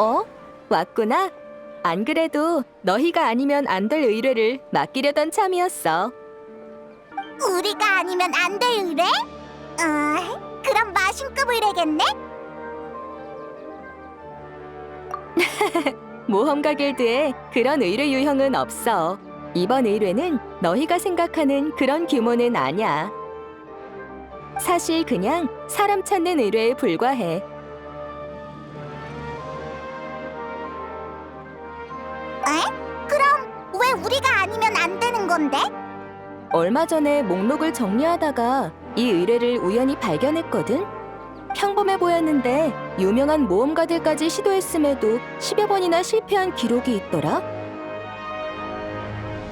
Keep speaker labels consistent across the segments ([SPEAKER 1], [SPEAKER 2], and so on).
[SPEAKER 1] 어? 왔구나? 안 그래도 너희가 아니면 안 될 의뢰를 맡기려던 참이었어.
[SPEAKER 2] 우리가 아니면 안 될 의뢰? 그럼 마신급 의뢰겠네?
[SPEAKER 1] 모험가 길드에 그런 의뢰 유형은 없어. 이번 의뢰는 너희가 생각하는 그런 규모는 아니야. 사실 그냥 사람 찾는 의뢰에 불과해.
[SPEAKER 2] 그럼 왜 우리가 아니면 안 되는 건데?
[SPEAKER 1] 얼마 전에 목록을 정리하다가 이 의뢰를 우연히 발견했거든? 평범해 보였는데 유명한 모험가들까지 시도했음에도 10여 번이나 실패한 기록이 있더라.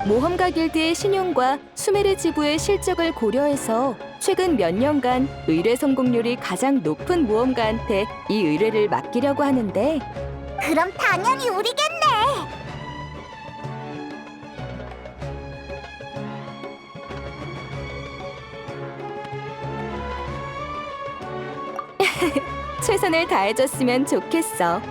[SPEAKER 1] 모험가 길드의 신용과 수메르 지부의 실적을 고려해서 최근 몇 년간 의뢰 성공률이 가장 높은 모험가한테 이 의뢰를 맡기려고 하는데
[SPEAKER 2] 그럼 당연히 우리겠네.
[SPEAKER 1] 최선을 다해줬으면 좋겠어.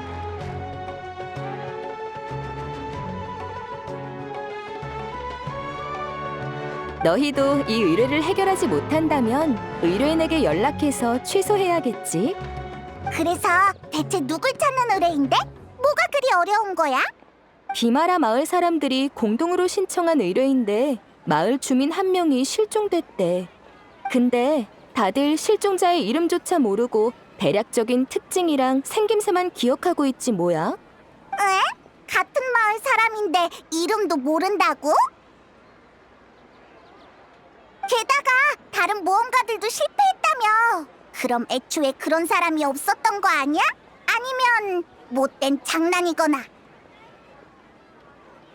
[SPEAKER 1] 너희도 이 의뢰를 해결하지 못한다면 의뢰인에게 연락해서 취소해야겠지.
[SPEAKER 2] 그래서 대체 누굴 찾는 의뢰인데? 뭐가 그리 어려운 거야?
[SPEAKER 1] 비마라 마을 사람들이 공동으로 신청한 의뢰인데 마을 주민 한 명이 실종됐대. 근데 다들 실종자의 이름조차 모르고 대략적인 특징이랑 생김새만 기억하고 있지 뭐야?
[SPEAKER 2] 같은 마을 사람인데 이름도 모른다고? 게다가 다른 모험가들도 실패했다며. 그럼 애초에 그런 사람이 없었던 거 아니야? 아니면 못된 장난이거나.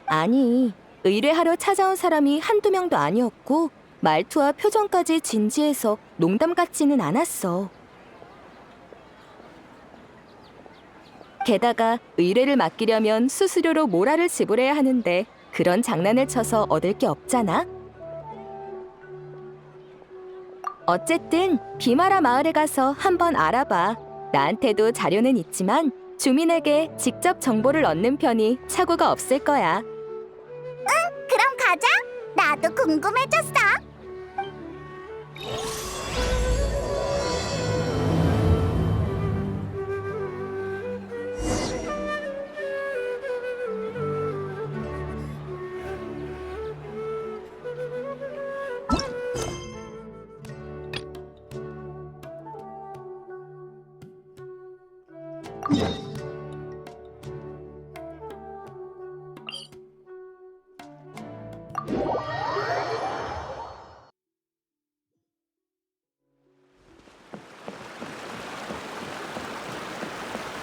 [SPEAKER 1] 아니, 의뢰하러 찾아온 사람이 한두 명도 아니었고 말투와 표정까지 진지해서 농담 같지는 않았어. 게다가 의뢰를 맡기려면 수수료로 모라를 지불해야 하는데 그런 장난을 쳐서 얻을 게 없잖아. 어쨌든 비마라 마을에 가서 한번 알아봐. 나한테도 자료는 있지만 주민에게 직접 정보를 얻는 편이 착오가 없을 거야.
[SPEAKER 2] 그럼 가자. 나도 궁금해졌어.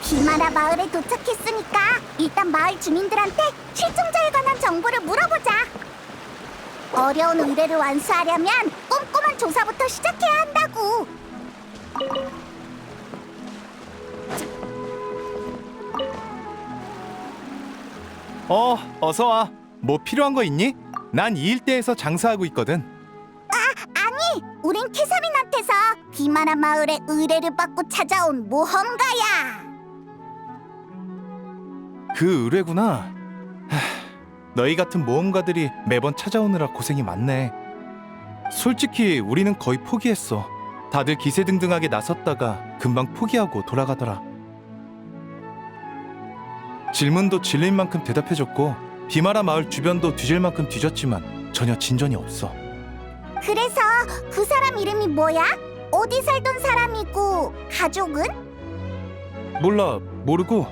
[SPEAKER 2] 비마라 마을에 도착했으니까 일단 마을 주민들한테 실종자에 관한 정보를 물어보자. 어려운 의뢰를 완수하려면 꼼꼼한 조사부터 시작해야 한다고.
[SPEAKER 3] 어서 와. 뭐 필요한 거 있니? 난 이 일대에서 장사하고 있거든.
[SPEAKER 2] 아니, 우린 캐사민한테서 비마라 마을에 의뢰를 받고 찾아온 모험가야.
[SPEAKER 3] 그 의뢰구나. 너희 같은 모험가들이 매번 찾아오느라 고생이 많네. 솔직히 우리는 거의 포기했어. 다들 기세등등하게 나섰다가 금방 포기하고 돌아가더라. 질문도 질릴 만큼 대답해줬고 비마라 마을 주변도 뒤질 만큼 뒤졌지만 전혀 진전이 없어.
[SPEAKER 2] 그래서 그 사람 이름이 뭐야? 어디 살던 사람이고 가족은?
[SPEAKER 3] 몰라, 모르고.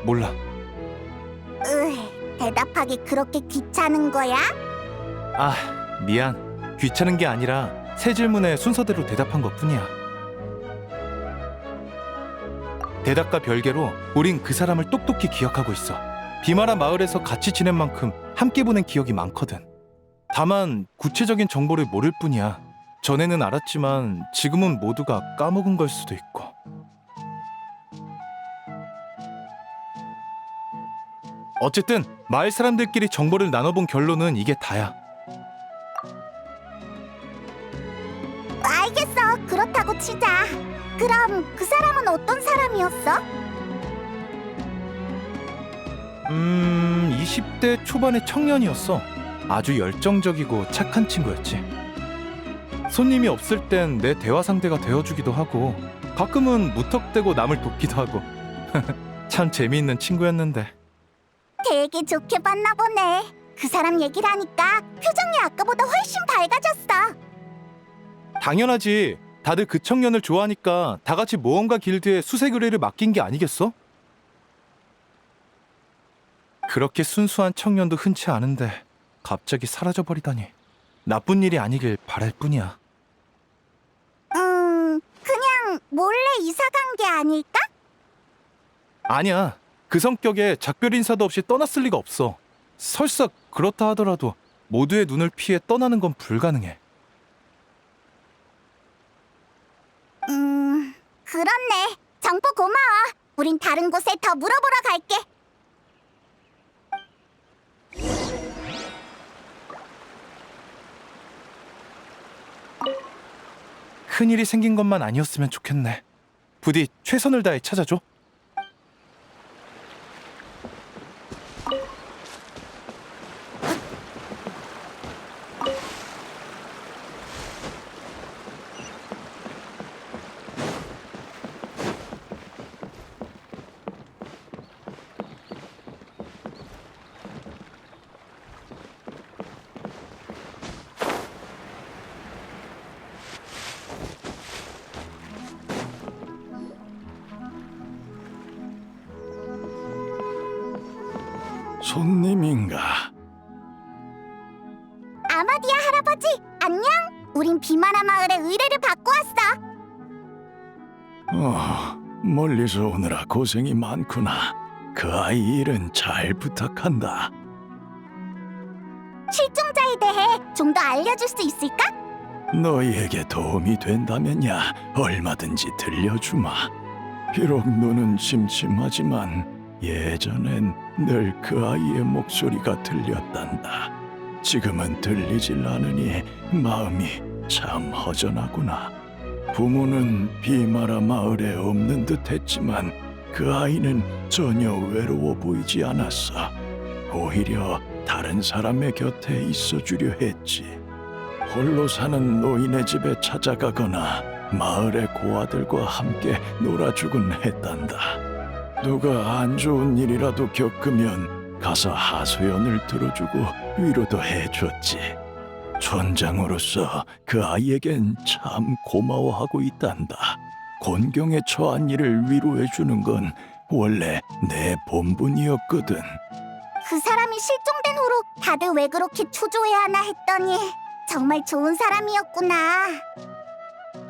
[SPEAKER 3] 몰라.
[SPEAKER 2] 대답하기 그렇게 귀찮은 거야?
[SPEAKER 3] 미안. 귀찮은 게 아니라 새 질문에 순서대로 대답한 것뿐이야. 대답과 별개로 우린 그 사람을 똑똑히 기억하고 있어. 비마라 마을에서 같이 지낸 만큼 함께 보낸 기억이 많거든. 다만 구체적인 정보를 모를 뿐이야. 전에는 알았지만 지금은 모두가 까먹은 걸 수도 있고. 어쨌든 마을 사람들끼리 정보를 나눠본 결론은 이게 다야.
[SPEAKER 2] 알겠어. 그렇다고 치자. 그럼 그 사람은 어떤 사람이었어?
[SPEAKER 3] 20대 초반의 청년이었어. 아주 열정적이고 착한 친구였지. 손님이 없을 땐 내 대화 상대가 되어주기도 하고 가끔은 무턱대고 남을 돕기도 하고 참 재미있는 친구였는데.
[SPEAKER 2] 되게 좋게 봤나 보네. 그 사람 얘기를 하니까 표정이 아까보다 훨씬 밝아졌어.
[SPEAKER 3] 당연하지. 다들 그 청년을 좋아하니까 다 같이 모험가 길드에 수색 의뢰를 맡긴 게 아니겠어? 그렇게 순수한 청년도 흔치 않은데 갑자기 사라져버리다니. 나쁜 일이 아니길 바랄 뿐이야.
[SPEAKER 2] 그냥 몰래 이사 간 게 아닐까?
[SPEAKER 3] 아니야. 그 성격에 작별 인사도 없이 떠났을 리가 없어. 설사 그렇다 하더라도 모두의 눈을 피해 떠나는 건 불가능해.
[SPEAKER 2] 그렇네. 정보 고마워. 우린 다른 곳에 더 물어보러 갈게.
[SPEAKER 3] 큰일이 생긴 것만 아니었으면 좋겠네. 부디 최선을 다해 찾아줘.
[SPEAKER 4] 손님인가?
[SPEAKER 2] 아마디아 할아버지, 안녕? 우린 비마라 마을에 의뢰를 받고 왔어.
[SPEAKER 4] 멀리서 오느라 고생이 많구나. 그 아이 일은 잘 부탁한다.
[SPEAKER 2] 실종자에 대해 좀 더 알려줄 수 있을까?
[SPEAKER 4] 너희에게 도움이 된다면야 얼마든지 들려주마. 비록 눈은 침침하지만 예전엔 늘 그 아이의 목소리가 들렸단다. 지금은 들리질 않으니 마음이 참 허전하구나. 부모는 비마라 마을에 없는 듯 했지만 그 아이는 전혀 외로워 보이지 않았어. 오히려 다른 사람의 곁에 있어주려 했지. 홀로 사는 노인의 집에 찾아가거나 마을의 고아들과 함께 놀아주곤 했단다. 누가 안 좋은 일이라도 겪으면 가서 하소연을 들어주고 위로도 해줬지. 촌장으로서 그 아이에겐 참 고마워하고 있단다. 곤경에 처한 이를 위로해주는 건 원래 내 본분이었거든.
[SPEAKER 2] 그 사람이 실종된 후로 다들 왜 그렇게 초조해야 하나 했더니 정말 좋은 사람이었구나.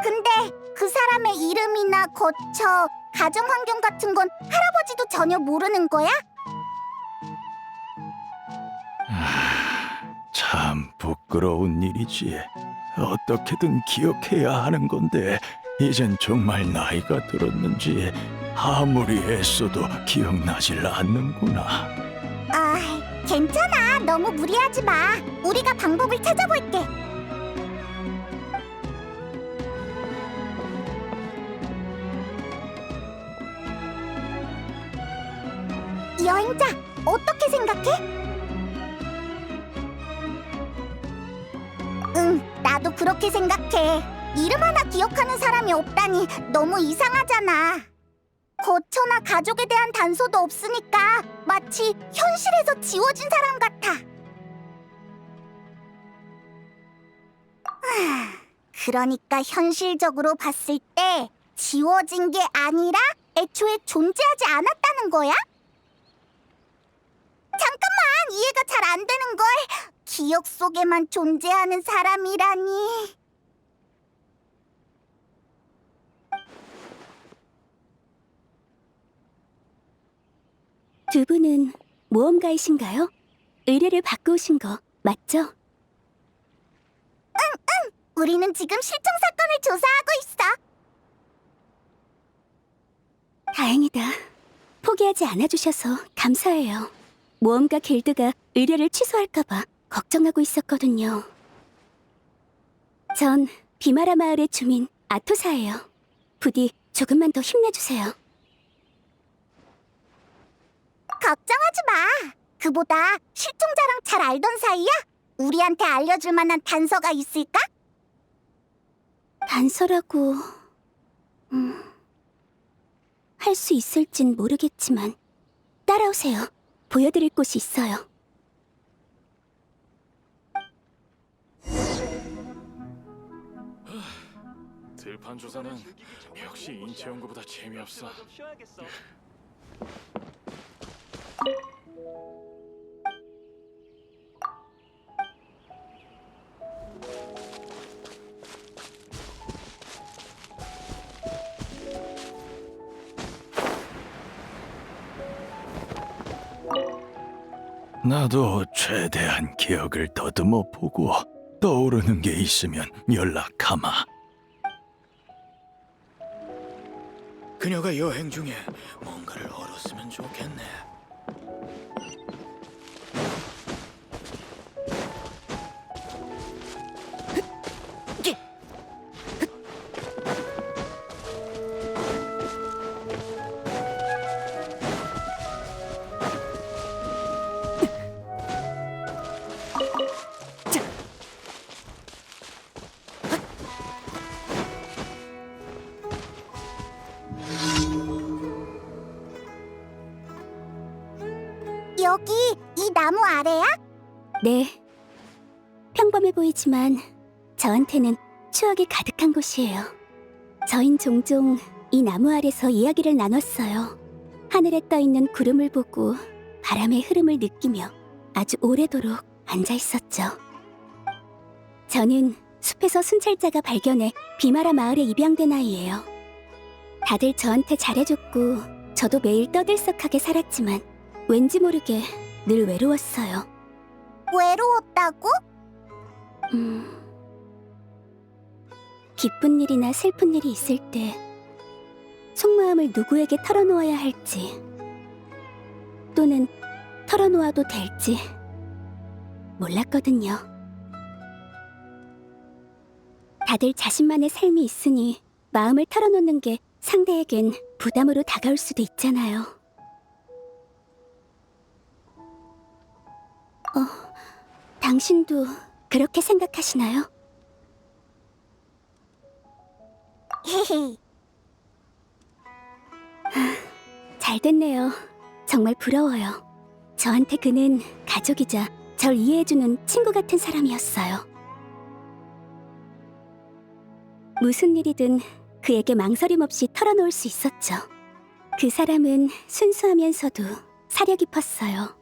[SPEAKER 2] 근데 그 사람의 이름이나 거처, 가정 환경 같은 건 할아버지도 전혀 모르는 거야?
[SPEAKER 4] 참 부끄러운 일이지. 어떻게든 기억해야 하는 건데 이젠 정말 나이가 들었는지 아무리 애써도 기억나질 않는구나.
[SPEAKER 2] 괜찮아. 너무 무리하지 마. 우리가 방법을 찾아볼게. 여행자, 어떻게 생각해? 나도 그렇게 생각해. 이름 하나 기억하는 사람이 없다니 너무 이상하잖아. 거처나 가족에 대한 단서도 없으니까 마치 현실에서 지워진 사람 같아. 그러니까 현실적으로 봤을 때 지워진 게 아니라 애초에 존재하지 않았다는 거야? 잠깐만, 이해가 잘 안 되는 걸. 기억 속에만 존재하는 사람이라니.
[SPEAKER 5] 두 분은 모험가이신가요? 의뢰를 받고 오신 거 맞죠?
[SPEAKER 2] 우리는 지금 실종 사건을 조사하고 있어.
[SPEAKER 5] 다행이다. 포기하지 않아주셔서 감사해요. 모험가 길드가 의뢰를 취소할까봐 걱정하고 있었거든요. 전 비마라 마을의 주민 아토사예요. 부디 조금만 더 힘내주세요.
[SPEAKER 2] 걱정하지 마. 그보다 실종자랑 잘 알던 사이야? 우리한테 알려줄 만한 단서가 있을까?
[SPEAKER 5] 단서라고 할 수 있을진 모르겠지만 따라오세요. 보여드릴 곳이 있어요.
[SPEAKER 4] 들판 조사는 역시 인체 연구보다 재미없어. 나도 최대한 기억을 더듬어 보고 떠오르는 게 있으면 연락하마. 그녀가 여행 중에 뭔가를 얻었으면 좋겠네.
[SPEAKER 2] 여기 이 나무 아래야?
[SPEAKER 5] 네. 평범해 보이지만 저한테는 추억이 가득한 곳이에요. 저흰 종종 이 나무 아래서 이야기를 나눴어요. 하늘에 떠 있는 구름을 보고 바람의 흐름을 느끼며 아주 오래도록 앉아 있었죠. 저는 숲에서 순찰자가 발견해 비마라 마을에 입양된 아이예요. 다들 저한테 잘해줬고 저도 매일 떠들썩하게 살았지만 왠지 모르게 늘 외로웠어요.
[SPEAKER 2] 외로웠다고?
[SPEAKER 5] 기쁜 일이나 슬픈 일이 있을 때 속마음을 누구에게 털어놓아야 할지 또는 털어놓아도 될지 몰랐거든요. 다들 자신만의 삶이 있으니 마음을 털어놓는 게 상대에겐 부담으로 다가올 수도 있잖아요. 당신도 그렇게 생각하시나요?
[SPEAKER 2] 헤헤.
[SPEAKER 5] 잘 됐네요. 정말 부러워요. 저한테 그는 가족이자 절 이해해주는 친구 같은 사람이었어요. 무슨 일이든 그에게 망설임 없이 털어놓을 수 있었죠. 그 사람은 순수하면서도 사려 깊었어요.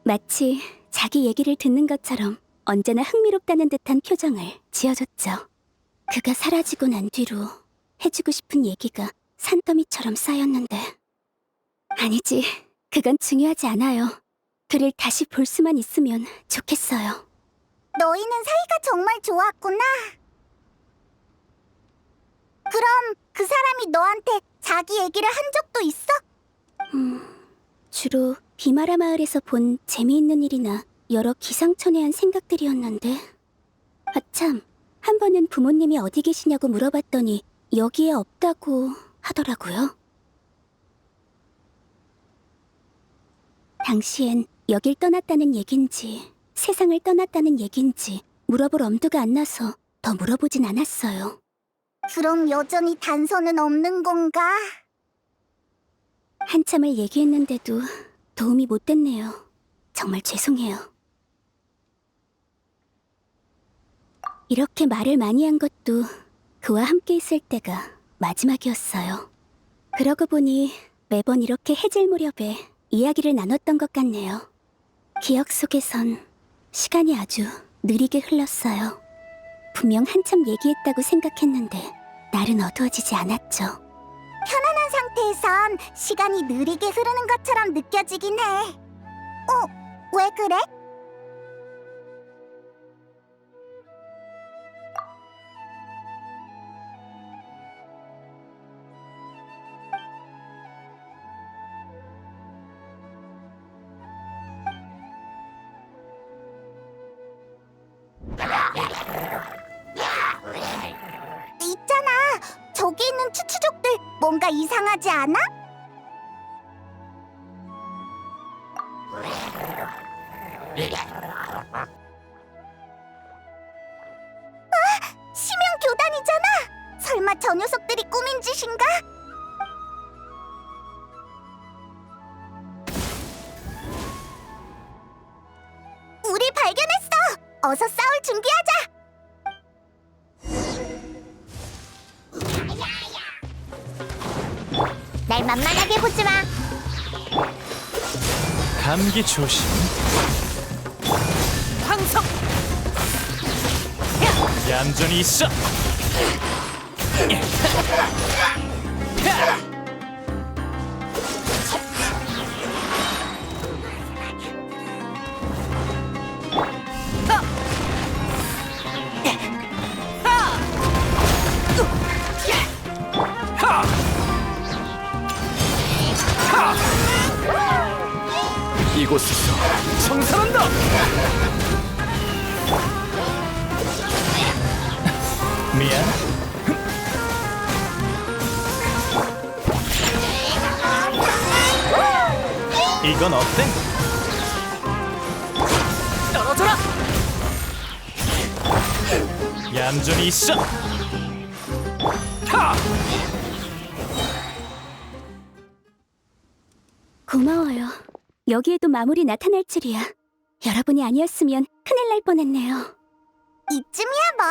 [SPEAKER 5] 마치 자기 얘기를 듣는 것처럼 언제나 흥미롭다는 듯한 표정을 지어줬죠. 그가 사라지고 난 뒤로 해주고 싶은 얘기가 산더미처럼 쌓였는데 아니지, 그건 중요하지 않아요. 그를 다시 볼 수만 있으면 좋겠어요.
[SPEAKER 2] 너희는 사이가 정말 좋았구나. 그럼 그 사람이 너한테 자기 얘기를 한 적도 있어?
[SPEAKER 5] 주로 비마라 마을에서 본 재미있는 일이나 여러 기상천외한 생각들이었는데 아참, 한 번은 부모님이 어디 계시냐고 물어봤더니 여기에 없다고 하더라고요. 당시엔 여길 떠났다는 얘긴지 세상을 떠났다는 얘긴지 물어볼 엄두가 안 나서 더 물어보진 않았어요.
[SPEAKER 2] 그럼 여전히 단서는 없는 건가?
[SPEAKER 5] 한참을 얘기했는데도 도움이 못 됐네요. 정말 죄송해요. 이렇게 말을 많이 한 것도 그와 함께 있을 때가 마지막이었어요. 그러고 보니 매번 이렇게 해질 무렵에 이야기를 나눴던 것 같네요. 기억 속에선 시간이 아주 느리게 흘렀어요. 분명 한참 얘기했다고 생각했는데 날은 어두워지지 않았죠.
[SPEAKER 2] 편안한 상태에선 시간이 느리게 흐르는 것처럼 느껴지긴 해. 왜 그래? 있잖아, 저기 있는 추추족들 뭔가 이상하지 않아? 심형 교단이잖아. 설마 저 녀석들이 꾸민 짓인가? 우리 발견했어. 어서 싸울 준비하자. 날 만만하게 보지 마.
[SPEAKER 3] 감기 조심.
[SPEAKER 6] 항상 얌전히 있어. 이곳에서 청산한다. 미안. 이건 어때? 떨어져라. 얌전히 있어. 하!
[SPEAKER 5] 고마워요. 여기에도 마물이 나타날 줄이야. 여러분이 아니었으면 큰일 날 뻔했네요.
[SPEAKER 2] 이쯤이야 뭐.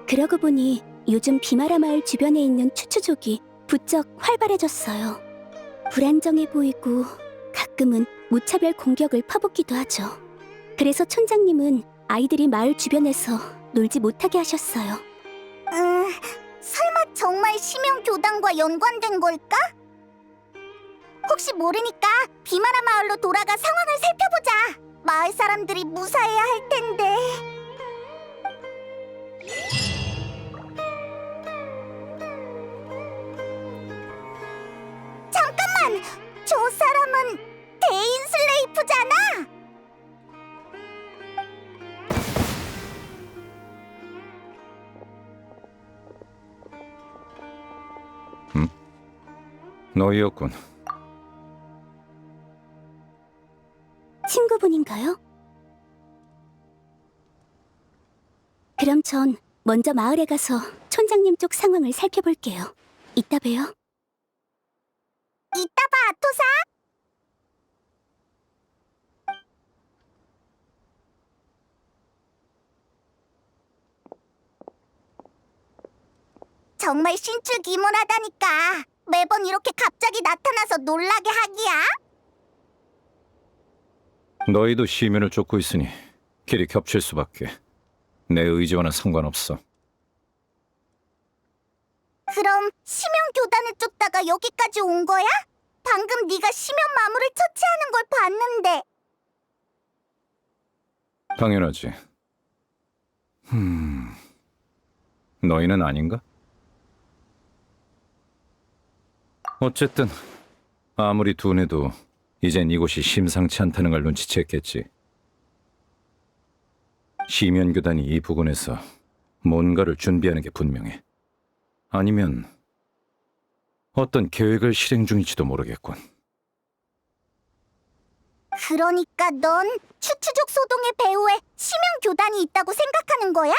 [SPEAKER 5] 그러고 보니 요즘 비마라 마을 주변에 있는 추추족이 부쩍 활발해졌어요. 불안정해 보이고 가끔은 무차별 공격을 퍼붓기도 하죠. 그래서 촌장님은 아이들이 마을 주변에서 놀지 못하게 하셨어요.
[SPEAKER 2] 설마 정말 심형 교단과 연관된 걸까? 혹시 모르니까 비마라 마을로 돌아가 상황을 살펴보자. 마을 사람들이 무사해야 할 텐데. 잠깐만! 저 사람은 대인 슬레이프잖아!
[SPEAKER 7] 너희였군.
[SPEAKER 5] 친구분인가요? 그럼 전 먼저 마을에 가서 촌장님 쪽 상황을 살펴볼게요. 이따 봬요.
[SPEAKER 2] 이따 봐, 토사! 정말 신출귀몰하다니까. 매번 이렇게 갑자기 나타나서 놀라게 하기야?
[SPEAKER 7] 너희도 시면을 쫓고 있으니 길이 겹칠 수밖에. 내 의지와는 상관없어.
[SPEAKER 2] 그럼 심형 교단을 쫓다가 여기까지 온 거야? 방금 네가 심형 마물을 처치하는 걸 봤는데.
[SPEAKER 7] 당연하지. 너희는 아닌가? 어쨌든 아무리 둔해도 이젠 이곳이 심상치 않다는 걸 눈치챘겠지. 시면교단이 이 부근에서 뭔가를 준비하는 게 분명해. 아니면 어떤 계획을 실행 중일지도 모르겠군.
[SPEAKER 2] 그러니까 넌 추추족 소동의 배후에 심형 교단이 있다고 생각하는 거야?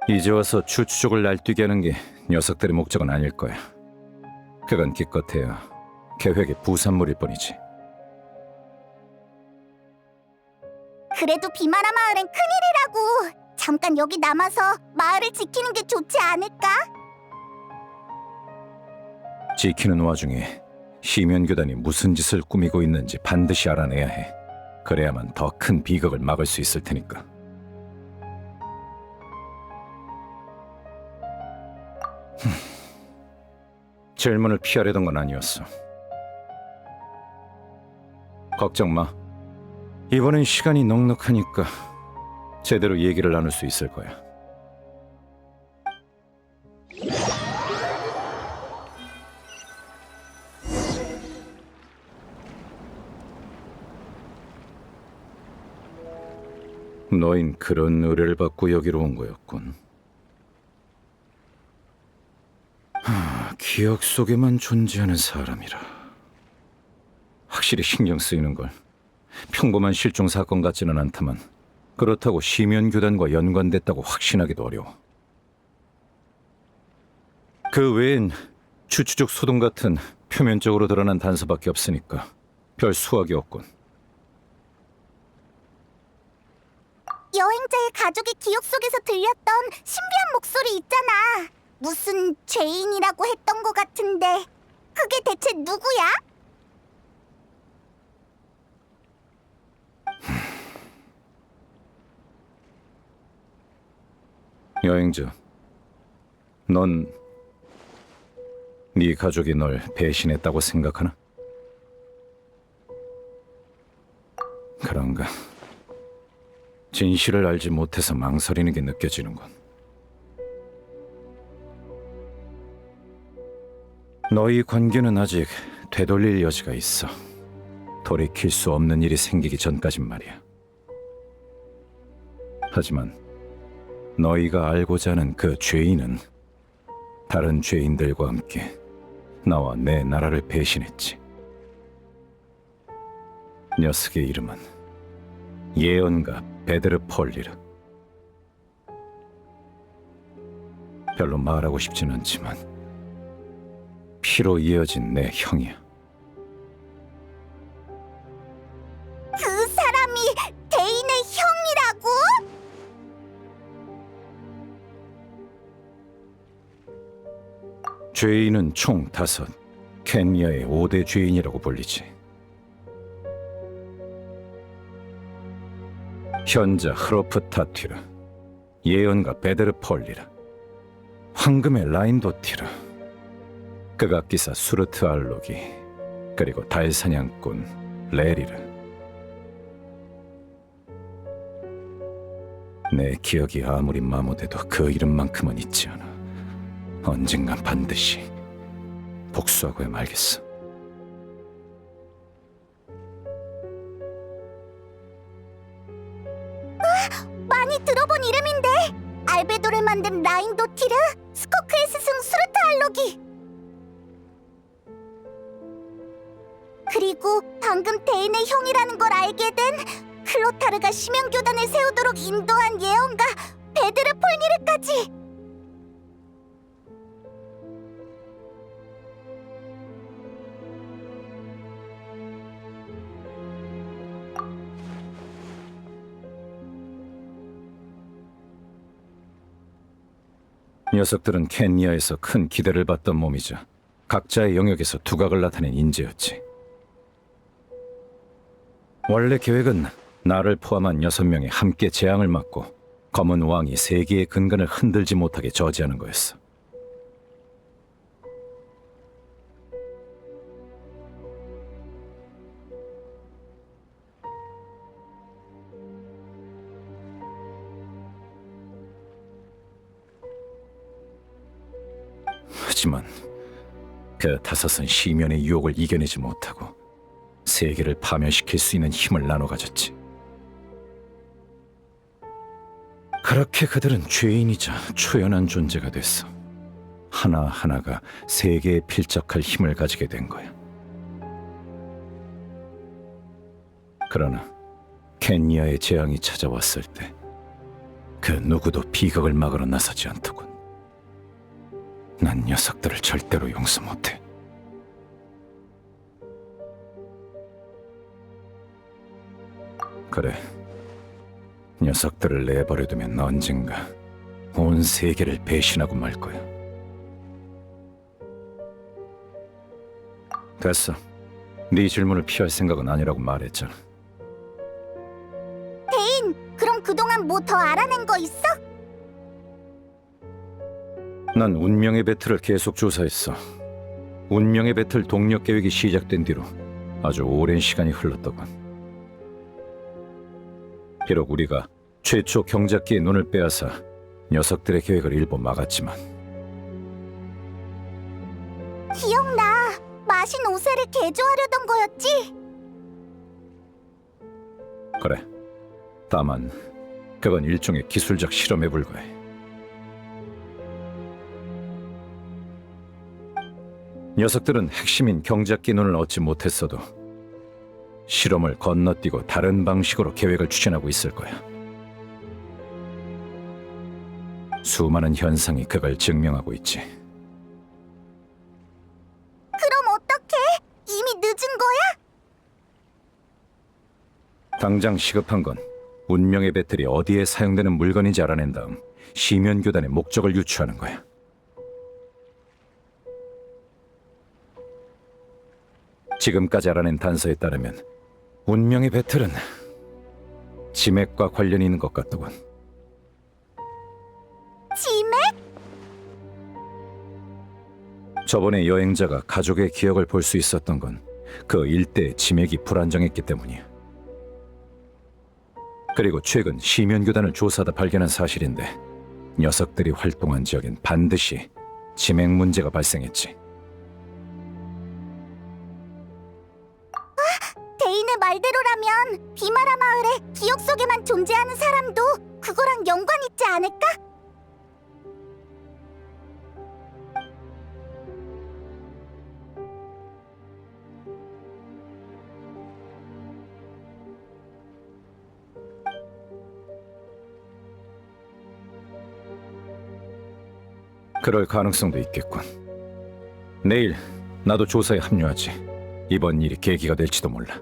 [SPEAKER 7] 이제 와서 추추족을 날뛰게 하는 게 녀석들의 목적은 아닐 거야. 그건 기껏해야 계획의 부산물일 뿐이지.
[SPEAKER 2] 그래도 비마라 마을엔 큰일이라고. 잠깐 여기 남아서 마을을 지키는 게 좋지 않을까?
[SPEAKER 7] 지키는 와중에 시면교단이 무슨 짓을 꾸미고 있는지 반드시 알아내야 해. 그래야만 더 큰 비극을 막을 수 있을 테니까. 질문을 피하려던 건 아니었어. 걱정 마. 이번엔 시간이 넉넉하니까 제대로 얘기를 나눌 수 있을 거야. 너흰 그런 의뢰를 받고 여기로 온 거였군. 기억 속에만 존재하는 사람이라 확실히 신경 쓰이는 걸. 평범한 실종 사건 같지는 않다만 그렇다고 시면교단과 연관됐다고 확신하기도 어려워. 그 외엔 추추족 소동 같은 표면적으로 드러난 단서밖에 없으니까 별 수확이 없군.
[SPEAKER 2] 여행자의 가족의 기억 속에서 들렸던 신비한 목소리 있잖아. 무슨 죄인이라고 했던 것 같은데 그게 대체 누구야?
[SPEAKER 7] 여행자, 넌 네 가족이 널 배신했다고 생각하나? 그런가? 진실을 알지 못해서 망설이는 게 느껴지는군. 너희 관계는 아직 되돌릴 여지가 있어. 돌이킬 수 없는 일이 생기기 전까진 말이야. 하지만 너희가 알고자 하는 그 죄인은 다른 죄인들과 함께 나와 내 나라를 배신했지. 녀석의 이름은 예언가 베드르 폴리르. 별로 말하고 싶진 않지만 피로 이어진 내 형이야.
[SPEAKER 2] 그 사람이 대인의 형이라고?
[SPEAKER 7] 죄인은 총 5, 켄야의 5대 죄인이라고 불리지. 현자 흐로프타티르, 예언가 베드르 폴리르, 황금의 라인도티르, 극악기사 수르트 알로기, 그리고 달사냥꾼 레리르. 내 기억이 아무리 마모돼도 그 이름만큼은 잊지 않아. 언젠간 반드시 복수하고야 말겠어.
[SPEAKER 2] 많이 들어본 이름인데 알베도를 만든 라인도티르, 스코크의 스승 수르트 알로기. 그리고 방금 대인의 형이라는 걸 알게 된 클로타르가 심연교단을 세우도록 인도한 예언가 베드르 폴니르까지.
[SPEAKER 7] 녀석들은 켄야에서 큰 기대를 받던 몸이자 각자의 영역에서 두각을 나타낸 인재였지. 원래 계획은 나를 포함한 6명이 함께 재앙을 맞고 검은 왕이 세계의 근간을 흔들지 못하게 저지하는 거였어. 하지만 그 5은 시면의 유혹을 이겨내지 못하고 세계를 파멸시킬 수 있는 힘을 나눠 가졌지. 그렇게 그들은 죄인이자 초연한 존재가 됐어. 하나하나가 세계에 필적할 힘을 가지게 된 거야. 그러나 켄야의 재앙이 찾아왔을 때 그 누구도 비극을 막으러 나서지 않더군. 난 녀석들을 절대로 용서 못해. 그래, 녀석들을 내버려두면 언젠가 온 세계를 배신하고 말 거야. 됐어. 네 질문을 피할 생각은 아니라고 말했잖아.
[SPEAKER 2] 대인, 그럼 그동안 뭐 더 알아낸 거 있어?
[SPEAKER 7] 난 운명의 배틀을 계속 조사했어. 운명의 배틀 동력 계획이 시작된 뒤로 아주 오랜 시간이 흘렀더군. 비록 우리가 최초 경작기의 눈을 빼앗아 녀석들의 계획을 일부 막았지만
[SPEAKER 2] 기억나. 마신 오세를 개조하려던 거였지?
[SPEAKER 7] 그래. 다만 그건 일종의 기술적 실험에 불과해. 녀석들은 핵심인 경작기 눈을 얻지 못했어도 실험을 건너뛰고 다른 방식으로 계획을 추진하고 있을 거야. 수많은 현상이 그걸 증명하고 있지.
[SPEAKER 2] 그럼 어떡해? 이미 늦은 거야?
[SPEAKER 7] 당장 시급한 건 운명의 배틀이 어디에 사용되는 물건인지 알아낸 다음 시면교단의 목적을 유추하는 거야. 지금까지 알아낸 단서에 따르면 운명의 배틀은 지맥과 관련이 있는 것 같더군.
[SPEAKER 2] 지맥?
[SPEAKER 7] 저번에 여행자가 가족의 기억을 볼 수 있었던 건 그 일대의 지맥이 불안정했기 때문이야. 그리고 최근 시면교단을 조사하다 발견한 사실인데 녀석들이 활동한 지역엔 반드시 지맥 문제가 발생했지.
[SPEAKER 2] 데인의 말대로라면 비마라 마을에 기억 속에만 존재하는 사람도 그거랑 연관 있지 않을까?
[SPEAKER 7] 그럴 가능성도 있겠군. 내일 나도 조사에 합류하지. 이번 일이 계기가 될지도 몰라.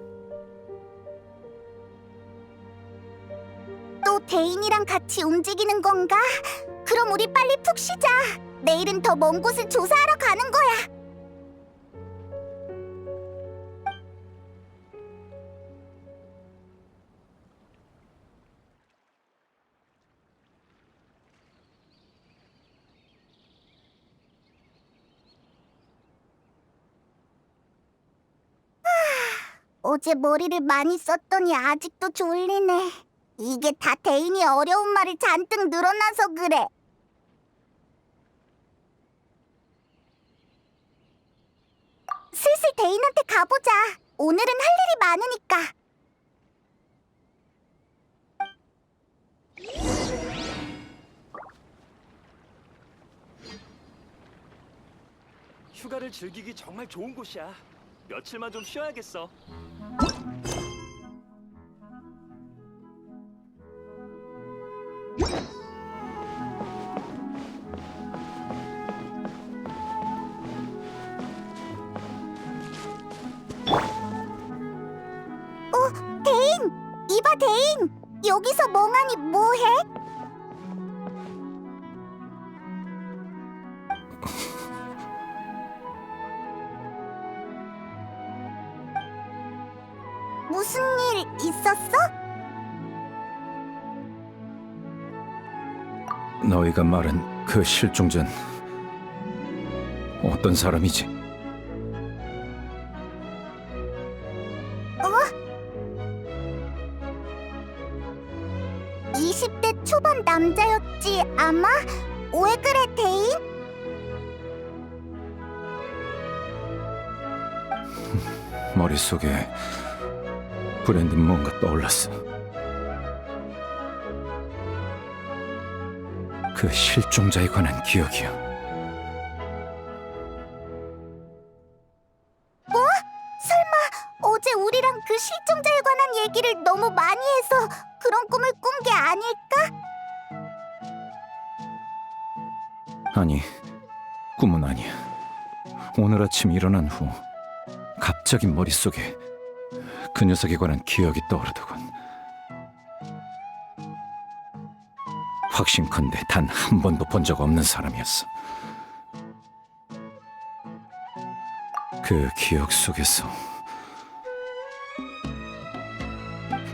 [SPEAKER 2] 또 데인이랑 같이 움직이는 건가? 그럼 우리 빨리 푹 쉬자. 내일은 더 먼 곳을 조사하러 가는 거야. 어제 머리를 많이 썼더니 아직도 졸리네. 이게 다 데인이 어려운 말을 잔뜩 늘어나서 그래. 슬슬 데인한테 가보자. 오늘은 할 일이 많으니까.
[SPEAKER 6] 휴가를 즐기기 정말 좋은 곳이야. 며칠만 좀 쉬어야겠어.
[SPEAKER 2] 데인! 이봐 데인! 여기서 멍하니 뭐해? 무슨 일 있었어?
[SPEAKER 7] 너희가 말한 그 실종자는 어떤 사람이지?
[SPEAKER 2] 20대 초반 남자였지 아마? 왜 그래 데인?
[SPEAKER 7] 머릿속에 불현듯 뭔가 떠올랐어. 그 실종자에 관한 기억이야.
[SPEAKER 2] 뭐? 설마 어제 우리랑 그 실종자에 관한 얘기를 너무 많이 해서 그런 꿈을 꾼 게 아닐까?
[SPEAKER 7] 아니, 꿈은 아니야. 오늘 아침 일어난 후 갑자기 머릿속에 그 녀석에 관한 기억이 떠오르더군. 확신컨대 단 한 번도 본 적 없는 사람이었어. 그 기억 속에서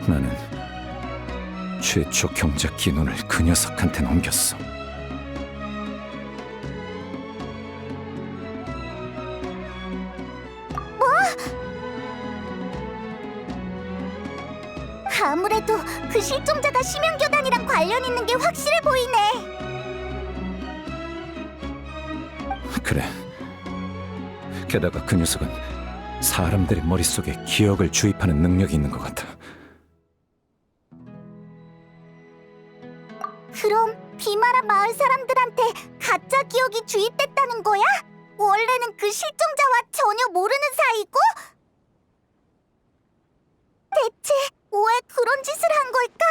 [SPEAKER 7] 나는 최초 경작 기눈을 그 녀석한테 넘겼어.
[SPEAKER 2] 아무래도 그 실종자가 심연교단이랑 관련 있는 게 확실해 보이네.
[SPEAKER 7] 그래. 게다가 그 녀석은 사람들의 머릿속에 기억을 주입하는 능력이 있는 것 같아.
[SPEAKER 2] 그럼 비마라 마을 사람들한테 가짜 기억이 주입됐다는 거야? 원래는 그 실종자와 전혀 모르는 사이고? 그런 짓을 한 걸까?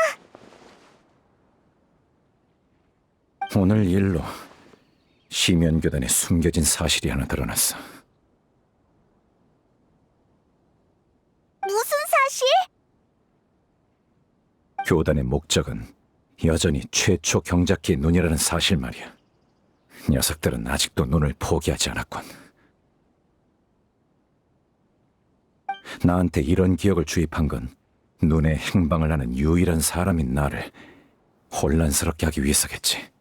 [SPEAKER 7] 오늘 일로 시면교단에 숨겨진 사실이 하나 드러났어.
[SPEAKER 2] 무슨 사실?
[SPEAKER 7] 교단의 목적은 여전히 최초 경작기의 눈이라는 사실 말이야. 녀석들은 아직도 눈을 포기하지 않았군. 나한테 이런 기억을 주입한 건 눈에 행방을 하는 유일한 사람인 나를 혼란스럽게 하기 위해서겠지.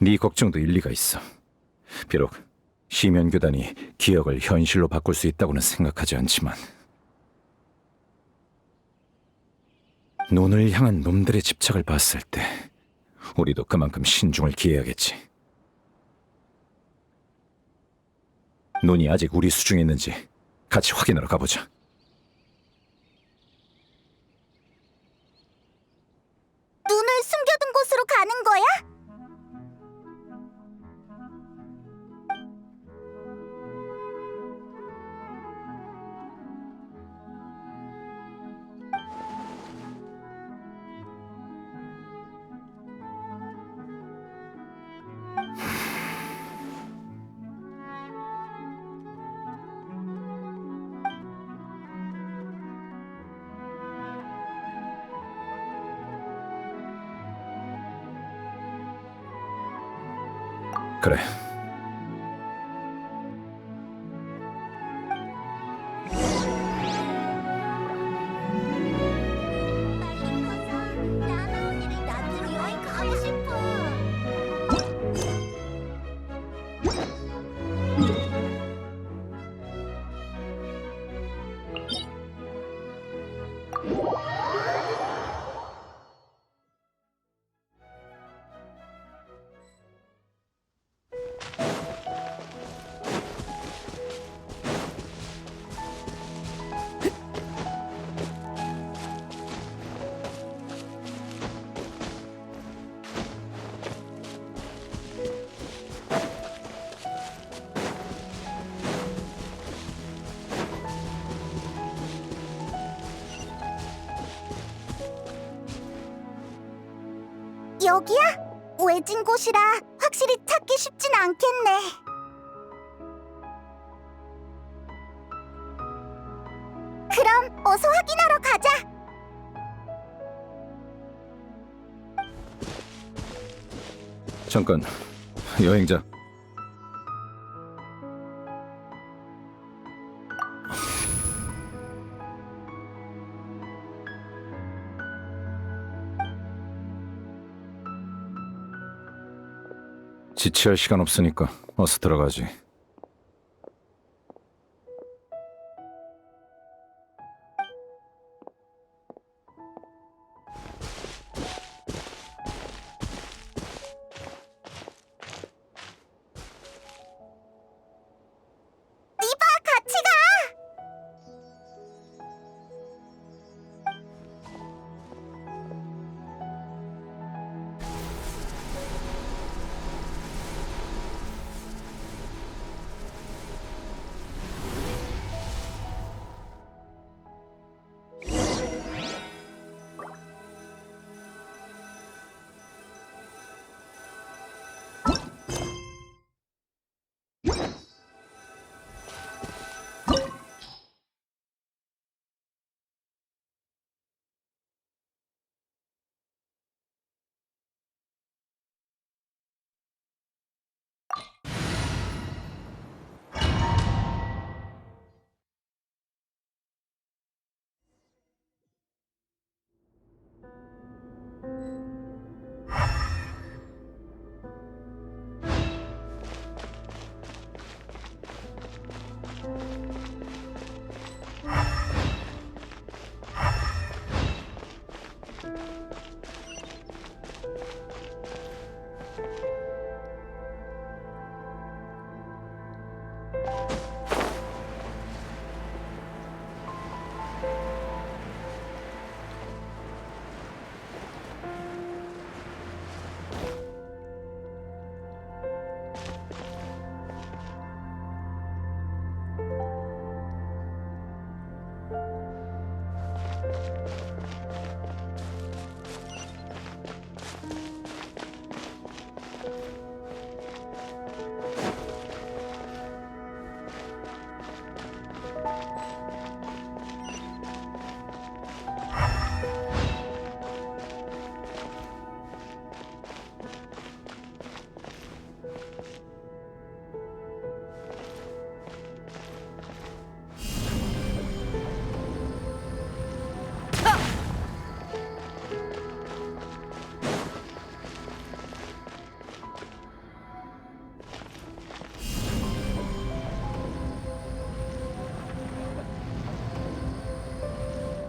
[SPEAKER 7] 네 걱정도 일리가 있어. 비록 시면교단이 기억을 현실로 바꿀 수 있다고는 생각하지 않지만 눈을 향한 놈들의 집착을 봤을 때 우리도 그만큼 신중을 기해야겠지. 눈이 아직 우리 수중에 있는지 같이 확인하러 가보자.
[SPEAKER 2] 눈을 숨겨둔 곳으로 가는 거야?
[SPEAKER 7] 그래.
[SPEAKER 2] 빨리 커서 나나 언니를 놔두고 여행 가고 싶어. 여기야? 외진 곳이라 확실히 찾기 쉽진 않겠네. 그럼 어서 확인하러 가자.
[SPEAKER 7] 잠깐, 여행자. 지체할 시간 없으니까 어서 들어가지.
[SPEAKER 2] 이봐, 같이 가.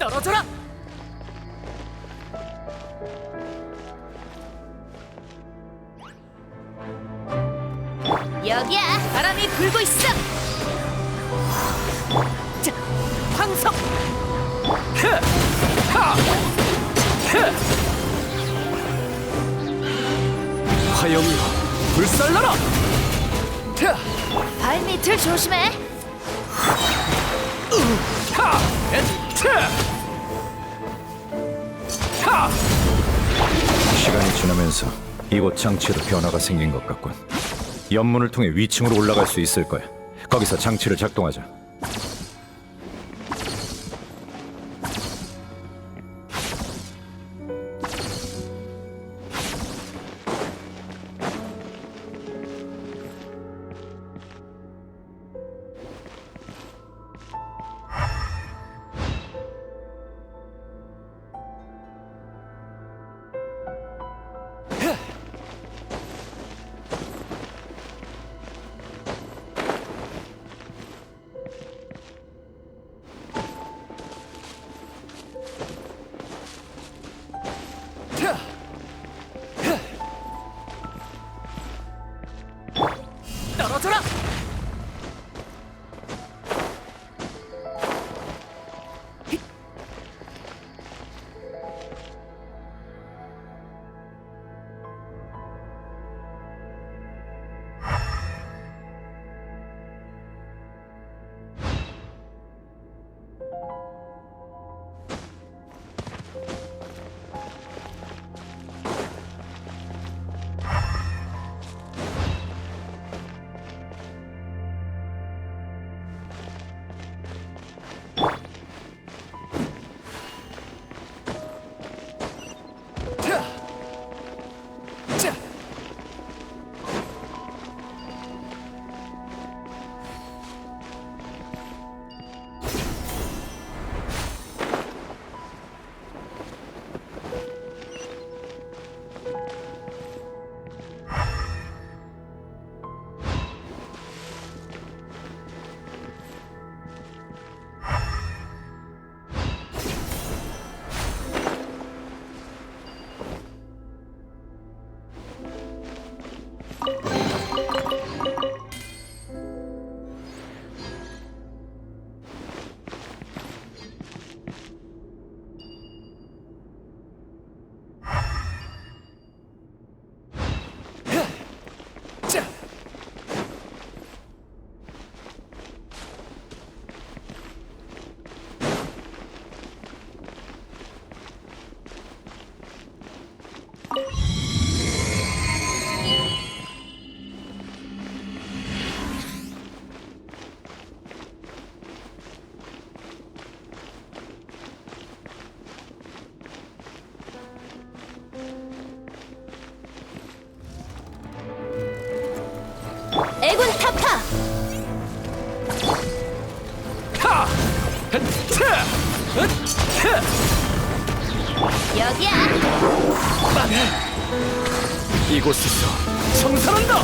[SPEAKER 8] 떨어져라!
[SPEAKER 1] 여기야. 바람이 불고 있어.
[SPEAKER 8] 자, 황석! 화염이여, 불살라라!
[SPEAKER 1] 발밑을 조심해.
[SPEAKER 7] 시간이 지나면서 이곳 장치에도 변화가 생긴 것 같군. 연문을 통해 위층으로 올라갈 수 있을 거야. 거기서 장치를 작동하자.
[SPEAKER 8] 떨어져라!
[SPEAKER 1] 애군 타파. 여기야.
[SPEAKER 8] 이곳에서 청산한다!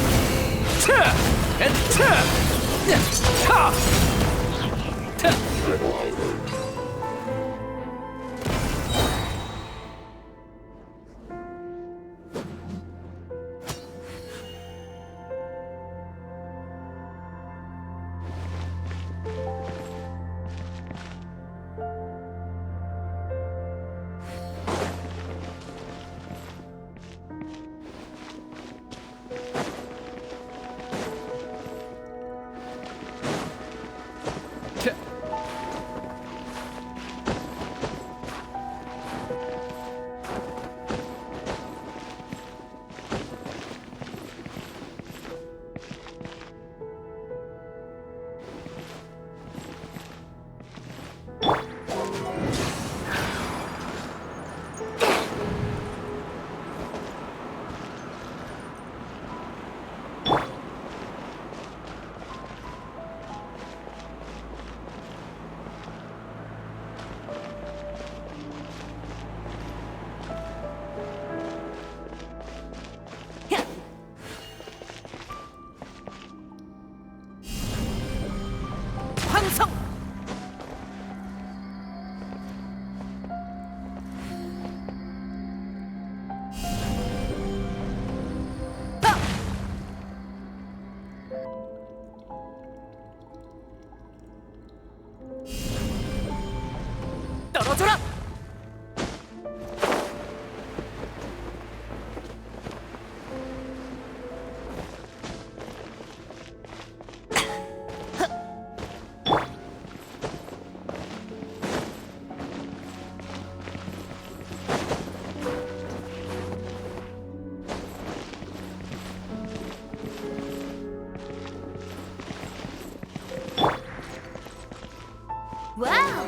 [SPEAKER 2] 와우!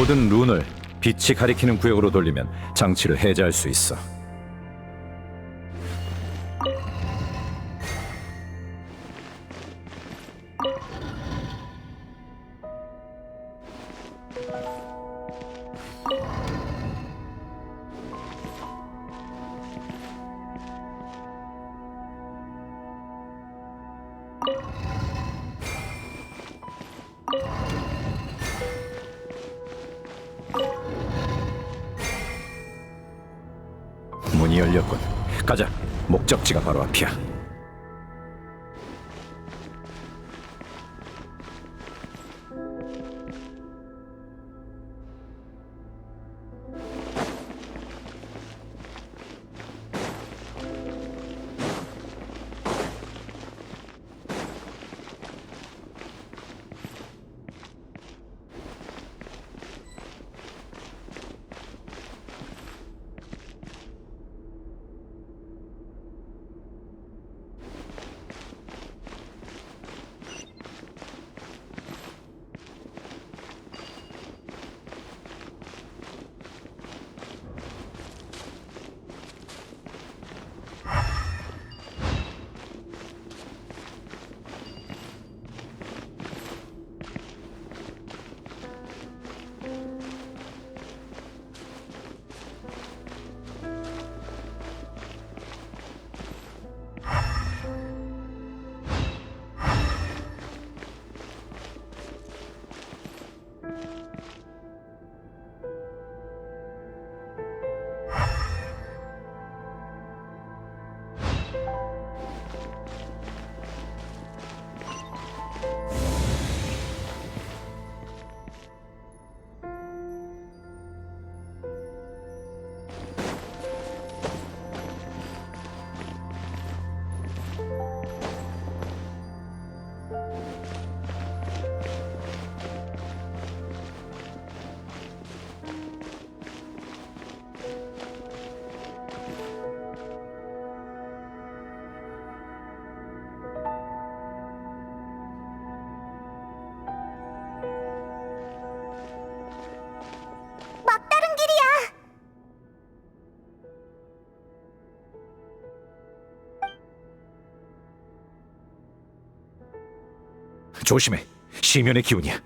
[SPEAKER 7] 모든 룬을 빛이 가리키는 구역으로 돌리면 장치를 해제할 수 있어. 문이 열렸군. 가자. 목적지가 바로 앞이야. 막다른 길이야! 조심해. 시면의 기운이야.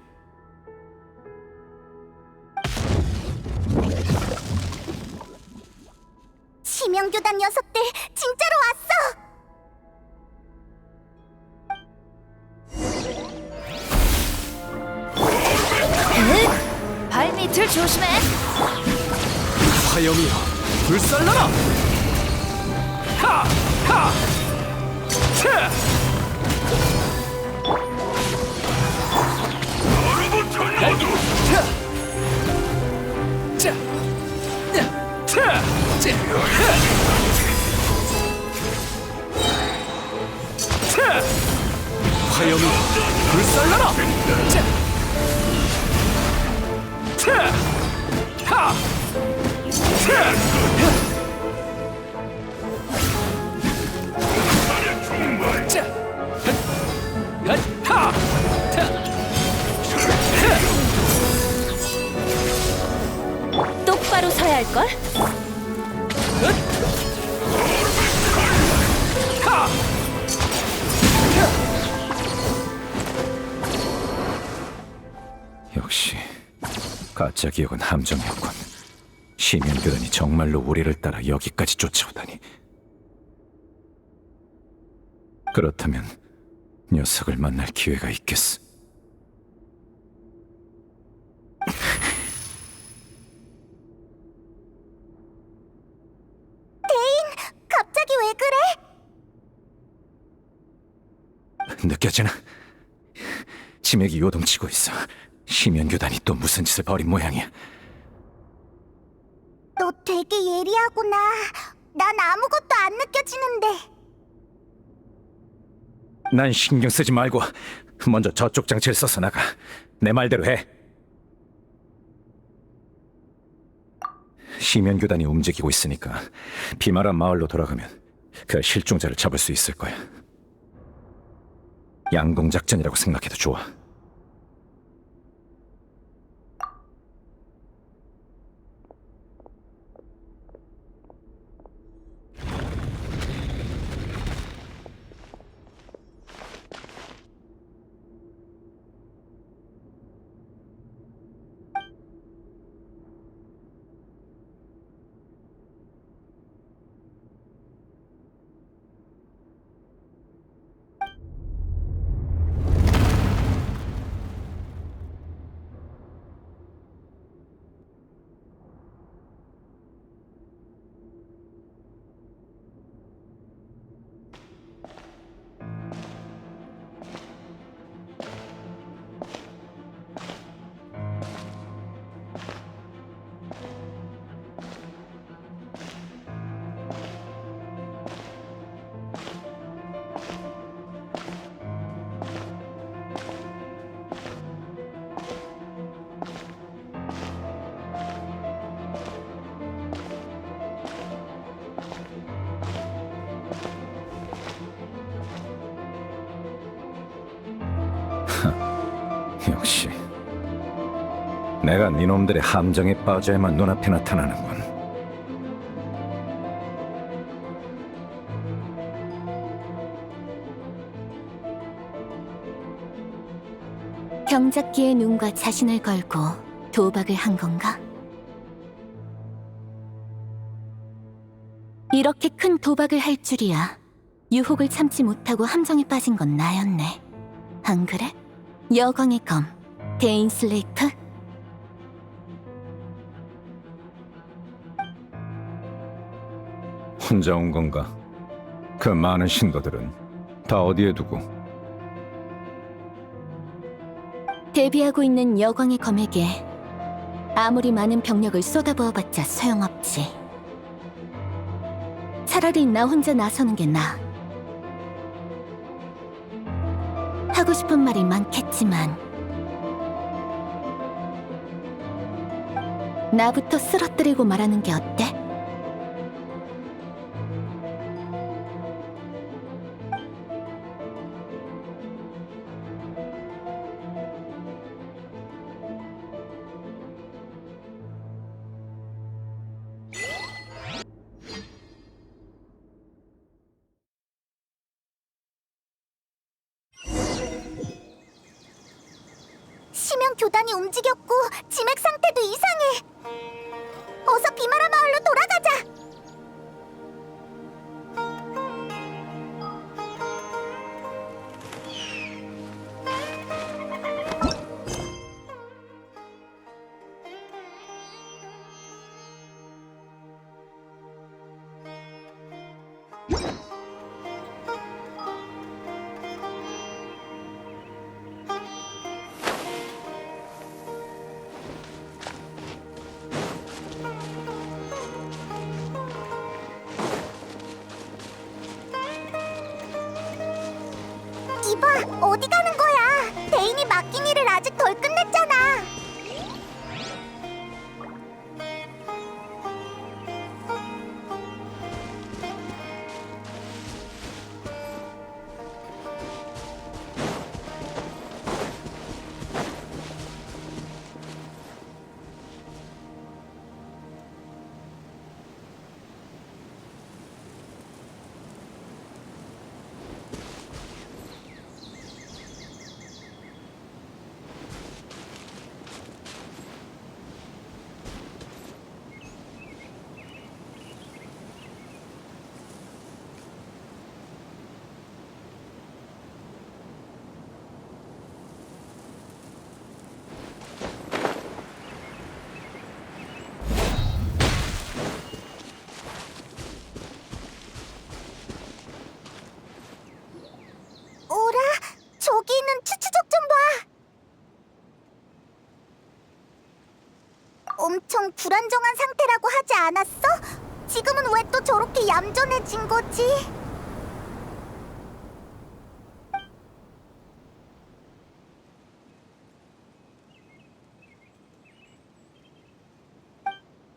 [SPEAKER 2] 심영교단 녀석들 진짜로 왔어! 발밑을 조심해!
[SPEAKER 8] 화염이여 불살라라. 하하 차 화염이여 불살라라. 하
[SPEAKER 1] 똑바로 서야 할걸?
[SPEAKER 7] 역시 가짜 기억은 함정이었군. 시면교단이 정말로 우리를 따라 여기까지 쫓아오다니. 그렇다면 녀석을 만날 기회가 있겠어.
[SPEAKER 2] 갑자기 왜 그래?
[SPEAKER 7] 느껴지나? 치맥이 요동치고 있어. 심연교단이 또 무슨 짓을 벌인 모양이야.
[SPEAKER 2] 너 되게 예리하구나. 난 아무것도 안 느껴지는데.
[SPEAKER 7] 난 신경 쓰지 말고 먼저 저쪽 장치를 써서 나가. 내 말대로 해. 심연교단이 움직이고 있으니까 비마라 마을로 돌아가면 그 실종자를 잡을 수 있을 거야. 양동작전이라고 생각해도 좋아. 역시 내가 니놈들의 함정에 빠져야만 눈앞에 나타나는군.
[SPEAKER 1] 경작기의 눈과 자신을 걸고 도박을 한 건가? 이렇게 큰 도박을 할 줄이야. 유혹을 참지 못하고 함정에 빠진 건 나였네. 안 그래? 여광의 검, 데인 슬레이프?
[SPEAKER 7] 혼자 온 건가? 그 많은 신도들은 다 어디에 두고?
[SPEAKER 1] 대비하고 있는 여광의 검에게 아무리 많은 병력을 쏟아부어봤자 소용없지. 차라리 나 혼자 나서는 게 나아. 하고 싶은 말이 많겠지만 나부터 쓰러뜨리고 말하는 게 어때?
[SPEAKER 2] 심연 교단이 움직였고 지맥 상태도 이상해. 어서 비마라 마을로 돌아가자. 이봐, 어디 가는 거야? 데인이 맡긴 일을 아직 덜 끝냈잖아. 불안정한 상태라고 하지 않았어? 지금은 왜 또 저렇게 얌전해진 거지?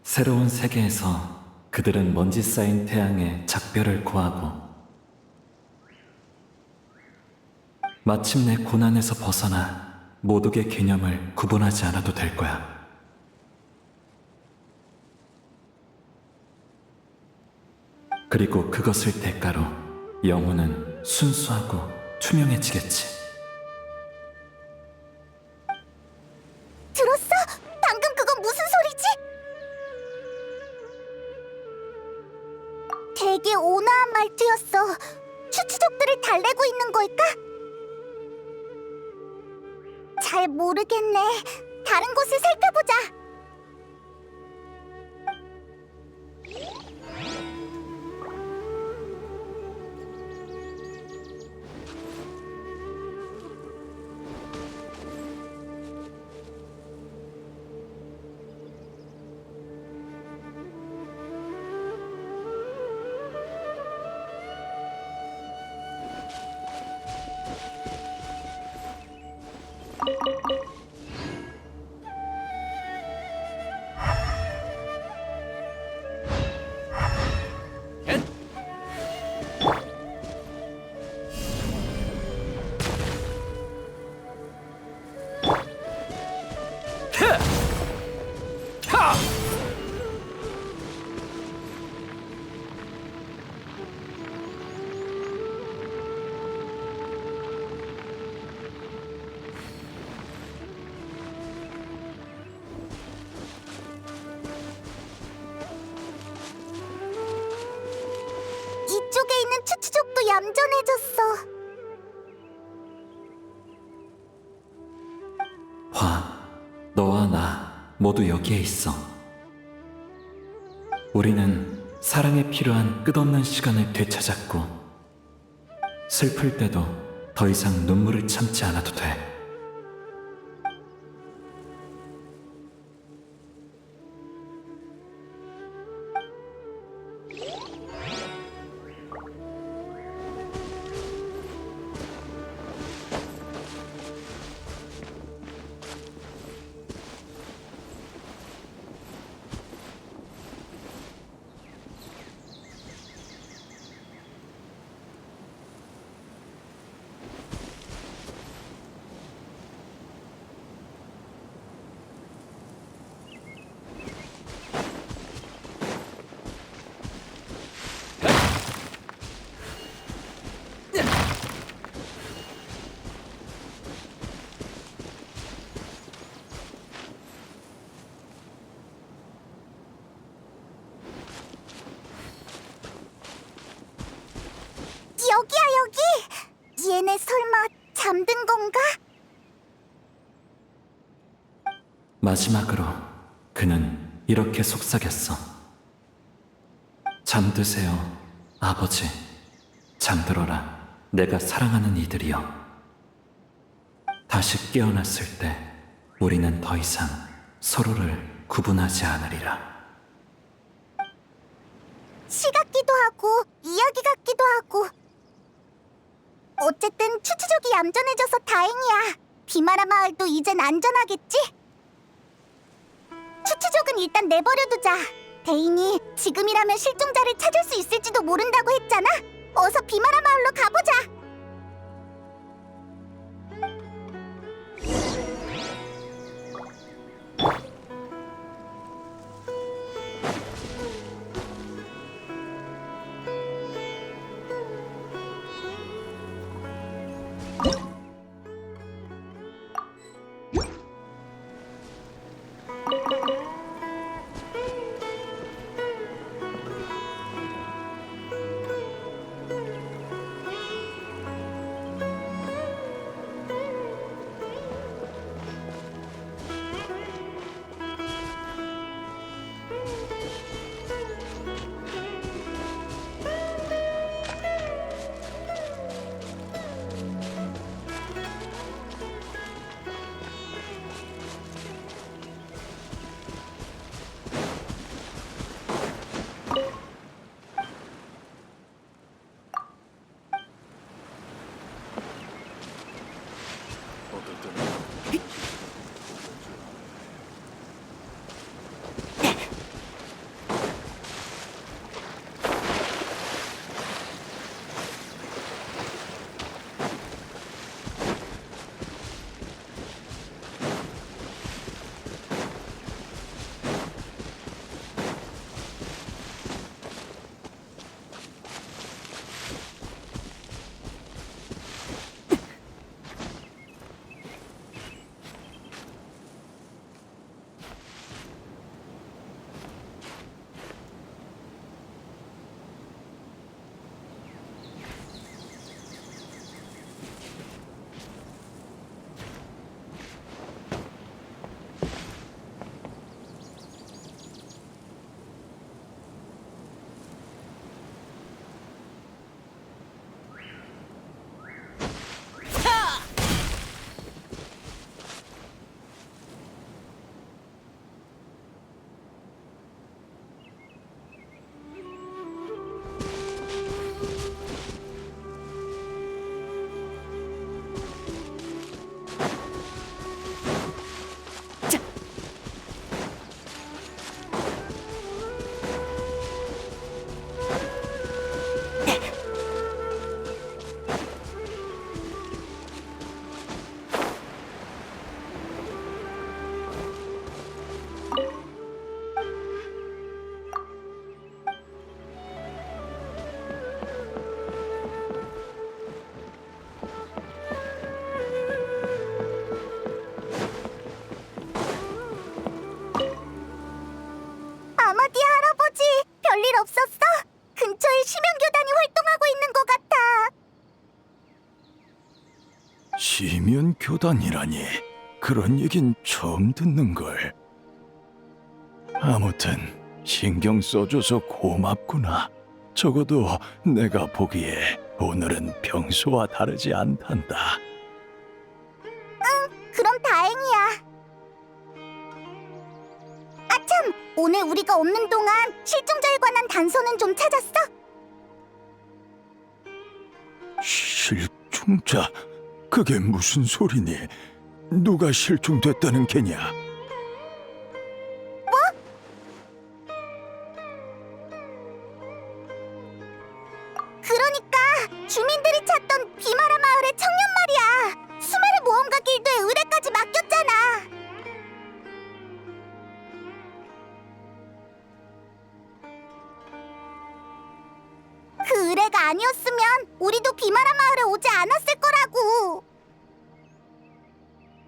[SPEAKER 9] 새로운 세계에서 그들은 먼지 쌓인 태양의 작별을 고하고 마침내 고난에서 벗어나 모독의 개념을 구분하지 않아도 될 거야. 그리고 그것을 대가로 영혼은 순수하고 투명해지겠지.
[SPEAKER 2] 들었어? 방금 그건 무슨 소리지? 되게 온화한 말투였어. 추추족들을 달래고 있는 걸까? 잘 모르겠네. 다른 곳을 살펴보자. 이쪽에 있는 추추족도 얌전해졌어.
[SPEAKER 9] 화, 너와 나 모두 여기에 있어. 우리는 사랑에 필요한 끝없는 시간을 되찾았고 슬플 때도 더 이상 눈물을 참지 않아도 돼.
[SPEAKER 2] 여기야, 여기! 얘네 설마 잠든 건가?
[SPEAKER 9] 마지막으로 그는 이렇게 속삭였어. 잠드세요, 아버지. 잠들어라, 내가 사랑하는 이들이여. 다시 깨어났을 때 우리는 더 이상 서로를 구분하지 않으리라.
[SPEAKER 2] 시 같기도 하고 이야기 같기도 하고. 어쨌든 추추족이 얌전해져서 다행이야. 비마라 마을도 이젠 안전하겠지? 추추족은 일단 내버려두자. 데인이 지금이라면 실종자를 찾을 수 있을지도 모른다고 했잖아. 어서 비마라 마을로 가보자.
[SPEAKER 4] 시면 교단이라니 그런 얘긴 처음 듣는 걸. 아무튼 신경 써줘서 고맙구나. 적어도 내가 보기에 오늘은 평소와 다르지 않단다.
[SPEAKER 2] 그럼 다행이야. 아참, 오늘 우리가 없는 동안 실종자에 관한 단서는 좀 찾았어?
[SPEAKER 4] 실종자? 그게 무슨 소리니? 누가 실종됐다는 게냐?
[SPEAKER 2] 그러니까 주민들이 찾던 비마라 마을의 청년 말이야. 수메르 모험가 길드의 의뢰까지 맡겼잖아. 그 의뢰가 아니었으면 우리도 비마라 마을에 오지 않았을 거라고.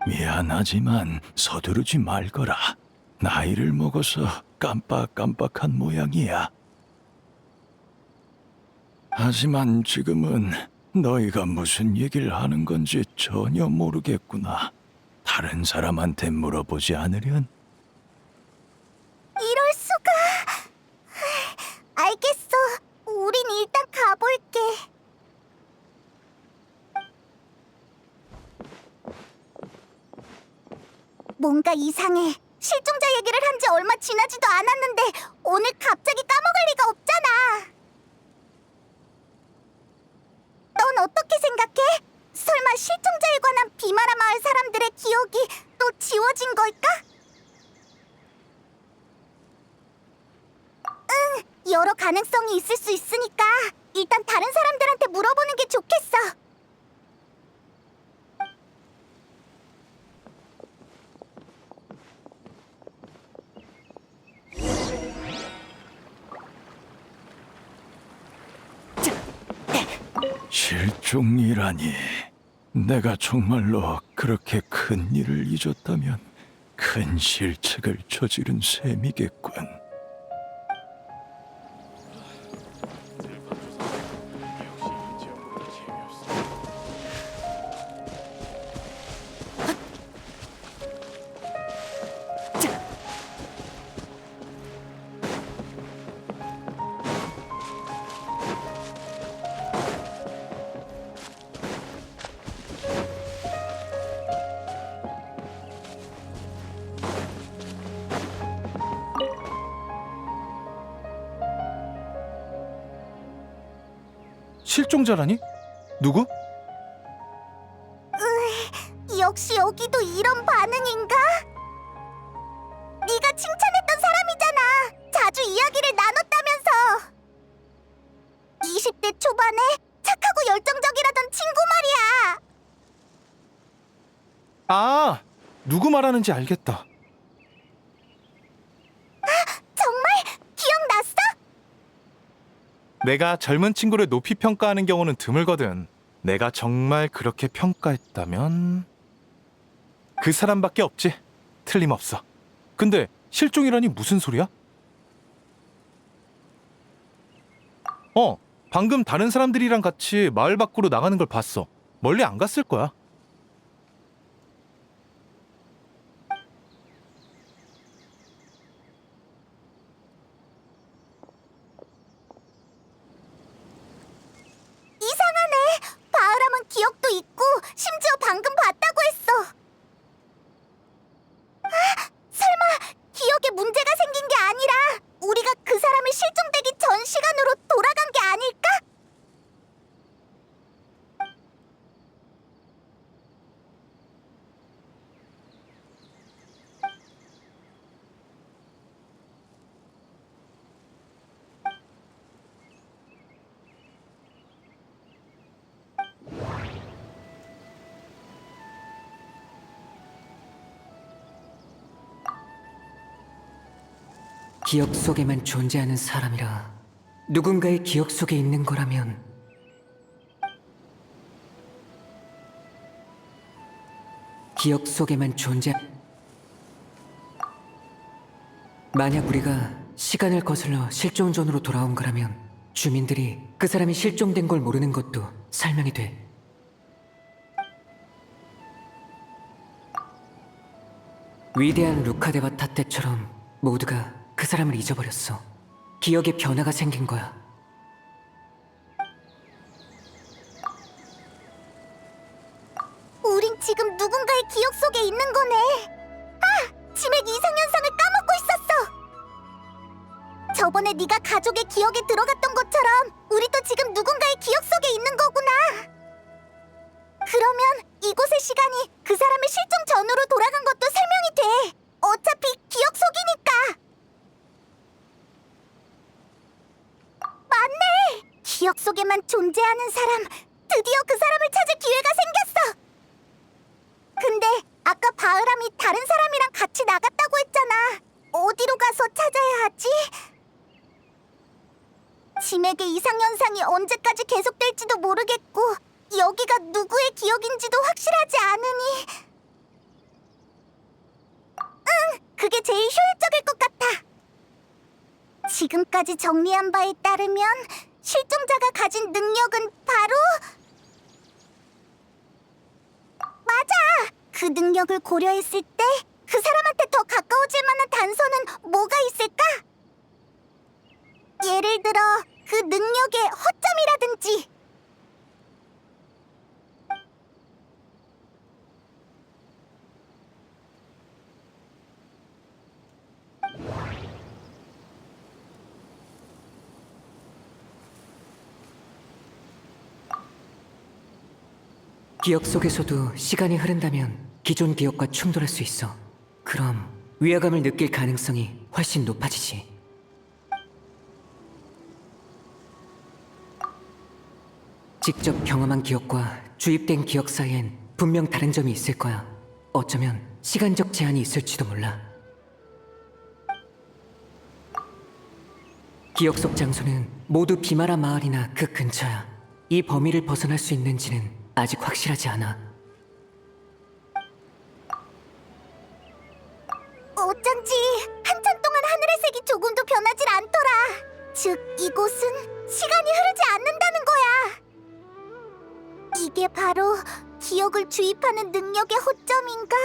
[SPEAKER 4] 미안하지만 서두르지 말거라. 나이를 먹어서 깜빡깜빡한 모양이야. 하지만 지금은 너희가 무슨 얘기를 하는 건지 전혀 모르겠구나. 다른 사람한테 물어보지 않으련?
[SPEAKER 2] 이럴 수가. 알겠어. 우린 일단 가볼게. 뭔가 이상해. 실종자 얘기를 한 지 얼마 지나지도 않았는데 오늘 갑자기 까먹을 리가 없잖아. 넌 어떻게 생각해? 설마 실종자에 관한 비마라 마을 사람들의 기억이 또 지워진 걸까? 응, 여러 가능성이 있을 수 있으니까 일단 다른 사람들한테 물어보는 게 좋겠어.
[SPEAKER 4] 실종이라니. 내가 정말로 그렇게 큰 일을 잊었다면 큰 실책을 저지른 셈이겠군.
[SPEAKER 3] 실종자라니? 누구?
[SPEAKER 2] 역시 여기도 이런 반응인가? 네가 칭찬했던 사람이잖아. 자주 이야기를 나눴다면서. 20대 초반에 착하고 열정적이라던 친구 말이야.
[SPEAKER 3] 아, 누구 말하는지 알겠다.
[SPEAKER 2] 정말? 기억났어?
[SPEAKER 3] 내가 젊은 친구를 높이 평가하는 경우는 드물거든. 내가 정말 그렇게 평가했다면 그 사람밖에 없지. 틀림없어. 근데 실종이라니 무슨 소리야? 방금 다른 사람들이랑 같이 마을 밖으로 나가는 걸 봤어. 멀리 안 갔을 거야.
[SPEAKER 2] 이상하네. 바흐람은 기억도 있고 심지어 방금 봤다고 했어. 설마 기억에 문제가 생긴 게 아니라 우리가 그 사람이 실종되기 전 시간으로 돌아간 게 아닐까?
[SPEAKER 10] 기억 속에만 존재하는 사람이라 누군가의 기억 속에 있는 거라면 기억 속에만 만약 우리가 시간을 거슬러 실종존으로 돌아온 거라면 주민들이 그 사람이 실종된 걸 모르는 것도 설명이 돼. 위대한 루카데바 타테처럼 모두가 그 사람을 잊어버렸어. 기억에 변화가 생긴 거야.
[SPEAKER 2] 우린 지금 누군가의 기억 속에 있는 거네. 아! 치맥 이상현상을 까먹고 있었어. 저번에 네가 가족의 기억에 들어갔던 것처럼 우리도 지금 누군가의 기억 속에 있는 거구나. 그러면 이곳의 시간이 그 사람의 실종 전으로 돌아간 것도 설명이 돼. 어차피 기억 속이니까. 맞네! 기억 속에만 존재하는 사람, 드디어 그 사람을 찾을 기회가 생겼어! 근데 아까 바흐람이 다른 사람이랑 같이 나갔다고 했잖아. 어디로 가서 찾아야 하지? 치맥의 이상현상이 언제까지 계속될지도 모르겠고 여기가 누구의 기억인지도 확실하지 않으니 그게 제일 효율적일 것 같아. 지금까지 정리한 바에 따르면 실종자가 가진 능력은 바로 맞아! 그 능력을 고려했을 때 그 사람한테 더 가까워질 만한 단서는 뭐가 있을까? 예를 들어 그 능력의 허점이라든지.
[SPEAKER 10] 기억 속에서도 시간이 흐른다면 기존 기억과 충돌할 수 있어. 그럼 위화감을 느낄 가능성이 훨씬 높아지지. 직접 경험한 기억과 주입된 기억 사이엔 분명 다른 점이 있을 거야. 어쩌면 시간적 제한이 있을지도 몰라. 기억 속 장소는 모두 비마라 마을이나 그 근처야. 이 범위를 벗어날 수 있는지는 아직 확실하지 않아.
[SPEAKER 2] 어쩐지 한참 동안 하늘의 색이 조금도 변하질 않더라. 즉, 이곳은 시간이 흐르지 않는다는 거야. 이게 바로 기억을 주입하는 능력의 허점인가?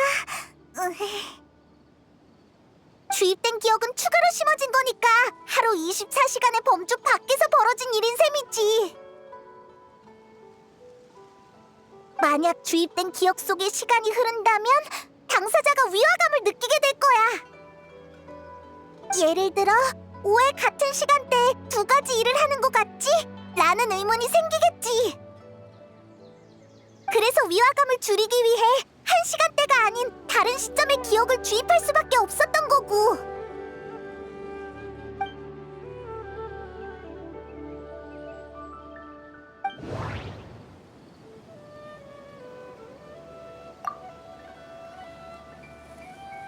[SPEAKER 2] 주입된 기억은 추가로 심어진 거니까 하루 24시간의 범주 밖에서 벌어진 일인 셈이지. 만약 주입된 기억 속에 시간이 흐른다면 당사자가 위화감을 느끼게 될 거야. 예를 들어 5회 같은 시간대에 두 가지 일을 하는 것 같지? 라는 의문이 생기겠지. 그래서 위화감을 줄이기 위해 한 시간대가 아닌 다른 시점에 기억을 주입할 수밖에 없었던 거고.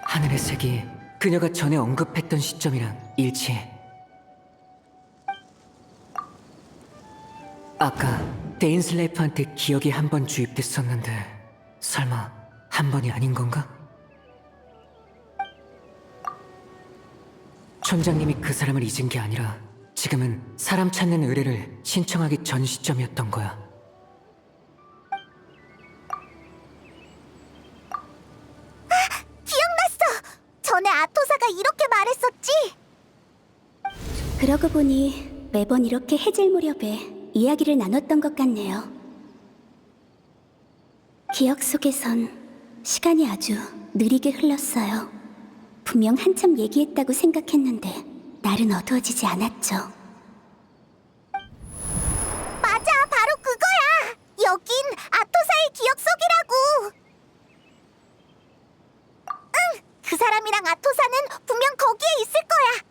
[SPEAKER 10] 하늘의 색이 그녀가 전에 언급했던 시점이랑 일치해. 아까 데인슬레이프한테 기억이 한 번 주입됐었는데 설마 한 번이 아닌 건가? 촌장님이 그 사람을 잊은 게 아니라 지금은 사람 찾는 의뢰를 신청하기 전 시점이었던 거야.
[SPEAKER 2] 전에 아토사가 이렇게 말했었지?
[SPEAKER 5] 그러고 보니 매번 이렇게 해질 무렵에 이야기를 나눴던 것 같네요. 기억 속에선 시간이 아주 느리게 흘렀어요. 분명 한참 얘기했다고 생각했는데 날은 어두워지지 않았죠.
[SPEAKER 2] 맞아, 바로 그거야. 여긴 아토사의 기억 속이라고. 응, 그 사람이랑 아토사는 분명 거기에 있을 거야.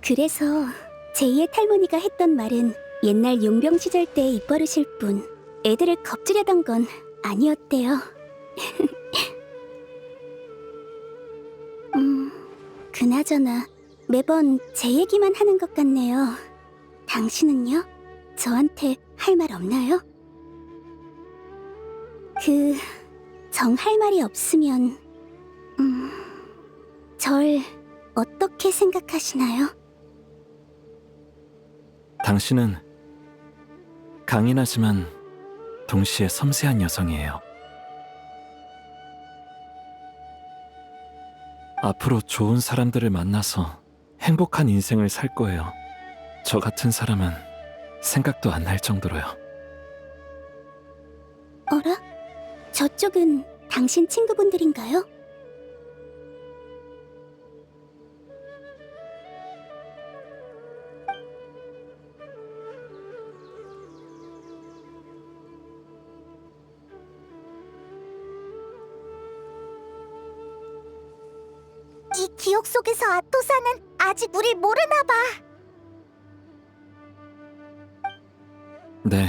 [SPEAKER 5] 그래서 제2의 탈모니가 했던 말은 옛날 용병 시절 때의 입버릇일 뿐 애들을 겁주려던 건 아니었대요. 그나저나 매번 제 얘기만 하는 것 같네요. 당신은요? 저한테 할 말 없나요? 정 할 말이 없으면 절 어떻게 생각하시나요?
[SPEAKER 9] 당신은 강인하지만 동시에 섬세한 여성이에요. 앞으로 좋은 사람들을 만나서 행복한 인생을 살 거예요. 저 같은 사람은 생각도 안 날 정도로요.
[SPEAKER 5] 어라? 저쪽은 당신 친구분들인가요?
[SPEAKER 2] 이 기억 속에서 아토사는 아직 우릴 모르나 봐.
[SPEAKER 9] 네,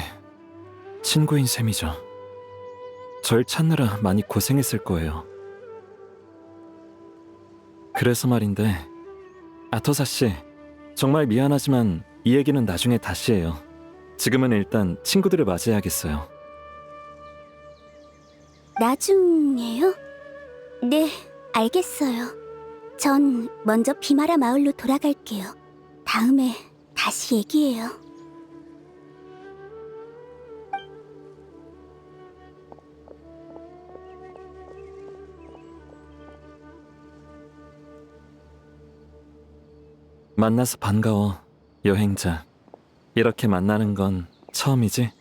[SPEAKER 9] 친구인 셈이죠. 절 찾느라 많이 고생했을 거예요. 그래서 말인데, 아토사 씨, 정말 미안하지만 이 얘기는 나중에 다시 해요. 지금은 일단 친구들을 맞이해야겠어요.
[SPEAKER 5] 나중에요? 네, 알겠어요. 전 먼저 비마라 마을로 돌아갈게요. 다음에 다시 얘기해요.
[SPEAKER 9] 만나서 반가워, 여행자. 이렇게 만나는 건 처음이지?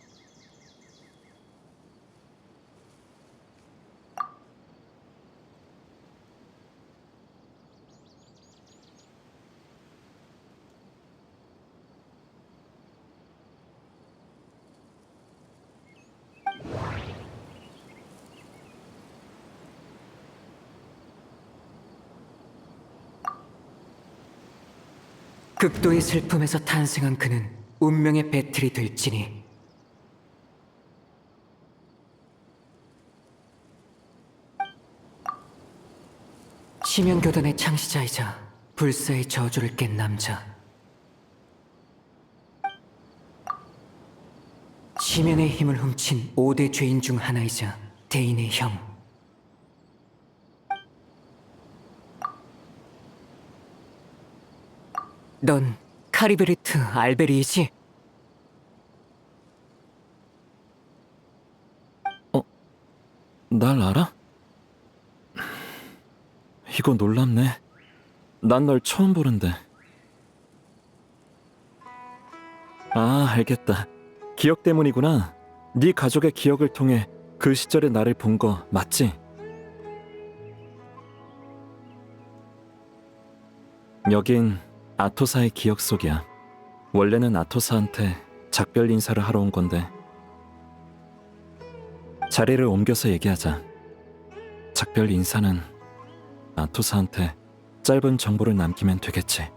[SPEAKER 10] 극도의 슬픔에서 탄생한 그는 운명의 배틀이 될지니. 심연교단의 창시자이자 불사의 저주를 깬 남자. 심연의 힘을 훔친 5대 죄인 중 하나이자 대인의 형. 넌 카리베리트 알베리이지?
[SPEAKER 9] 날 알아? 이거 놀랍네. 난 널 처음 보는데. 아, 알겠다. 기억 때문이구나. 네 가족의 기억을 통해 그 시절의 나를 본 거 맞지? 여긴 아토사의 기억 속이야. 원래는 아토사한테 작별 인사를 하러 온 건데 자리를 옮겨서 얘기하자. 작별 인사는 아토사한테 짧은 정보를 남기면 되겠지.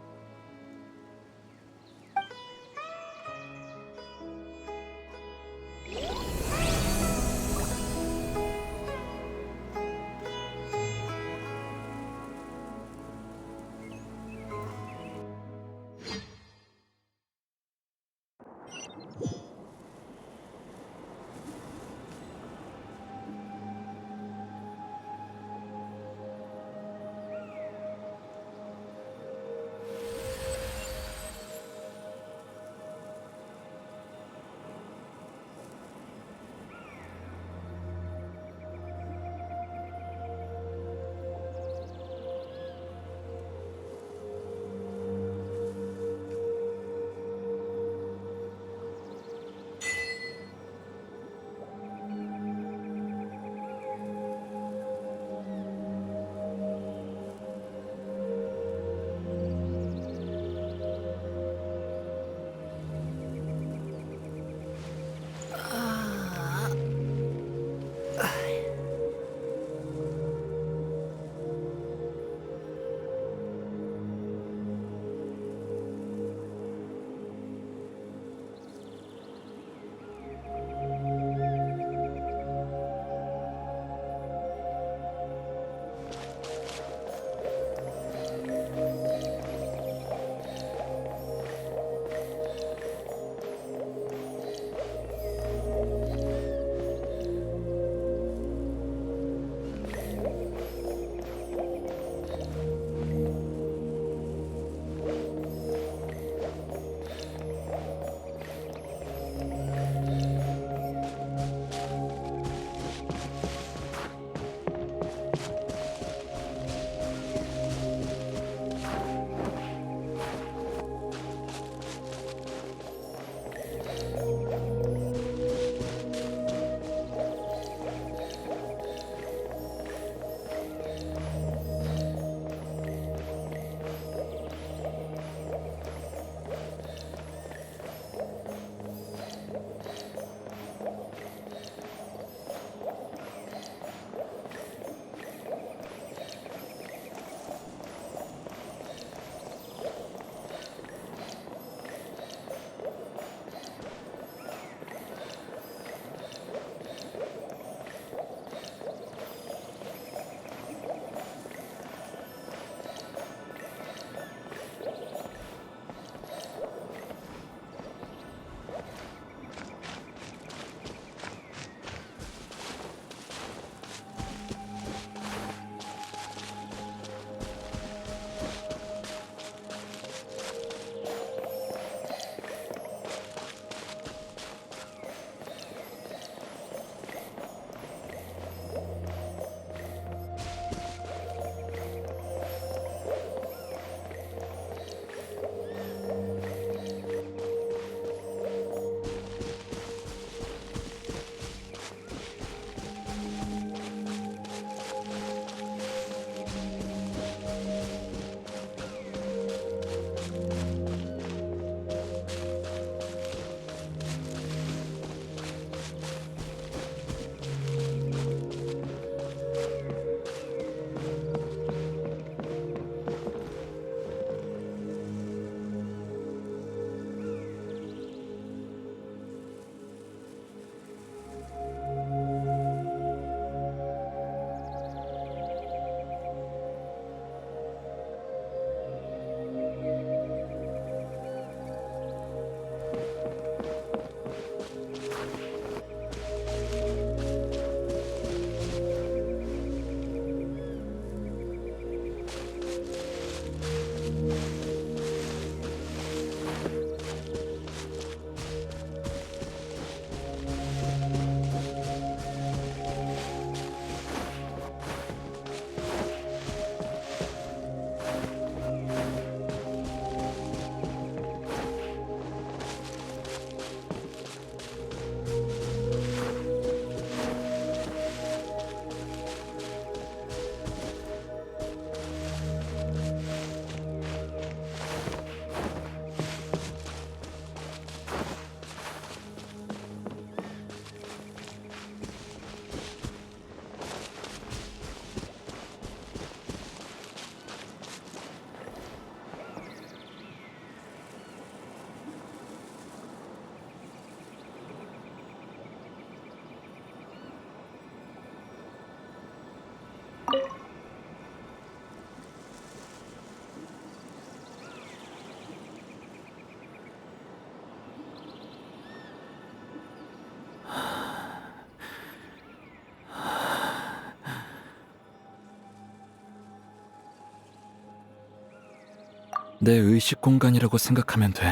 [SPEAKER 9] 내 의식 공간이라고 생각하면 돼.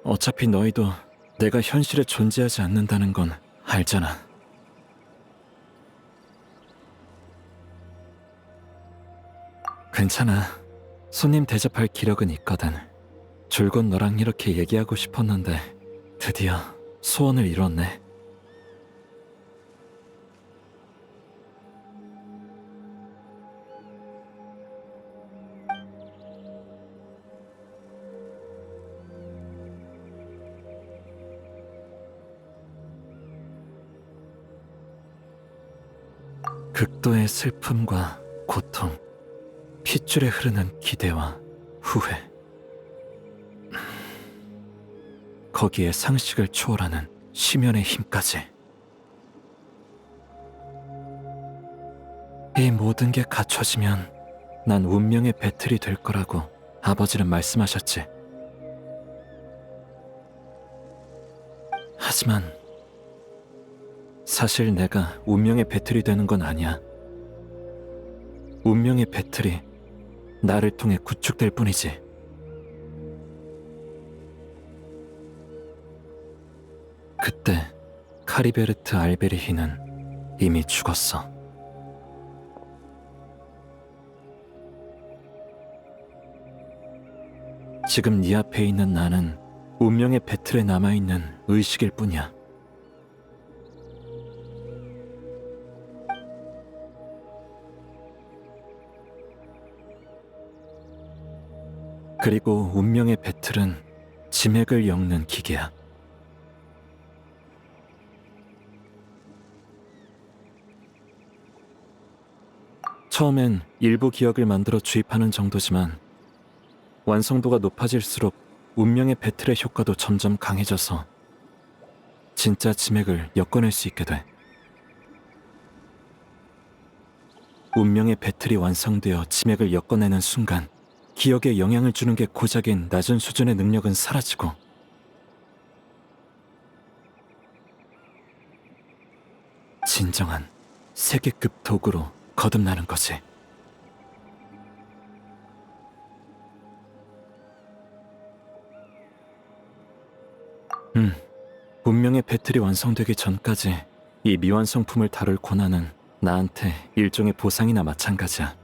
[SPEAKER 9] 어차피 너희도 내가 현실에 존재하지 않는다는 건 알잖아. 괜찮아. 손님 대접할 기력은 있거든. 줄곧 너랑 이렇게 얘기하고 싶었는데 드디어 소원을 이뤘네. 극도의 슬픔과 고통, 핏줄에 흐르는 기대와 후회, 거기에 상식을 초월하는 심연의 힘까지. 이 모든 게 갖춰지면 난 운명의 배틀이 될 거라고 아버지는 말씀하셨지. 하지만 사실 내가 운명의 배틀이 되는 건 아니야. 운명의 배틀이 나를 통해 구축될 뿐이지. 그때 카리베르트 알베리히는 이미 죽었어. 지금 네 앞에 있는 나는 운명의 배틀에 남아있는 의식일 뿐이야. 그리고 운명의 배틀은 지맥을 엮는 기계야. 처음엔 일부 기억을 만들어 주입하는 정도지만 완성도가 높아질수록 운명의 배틀의 효과도 점점 강해져서 진짜 지맥을 엮어낼 수 있게 돼. 운명의 배틀이 완성되어 지맥을 엮어내는 순간 기억에 영향을 주는 게 고작인 낮은 수준의 능력은 사라지고 진정한 세계급 도구로 거듭나는 거지. 운명의 배틀이 완성되기 전까지 이 미완성품을 다룰 고난은 나한테 일종의 보상이나 마찬가지야.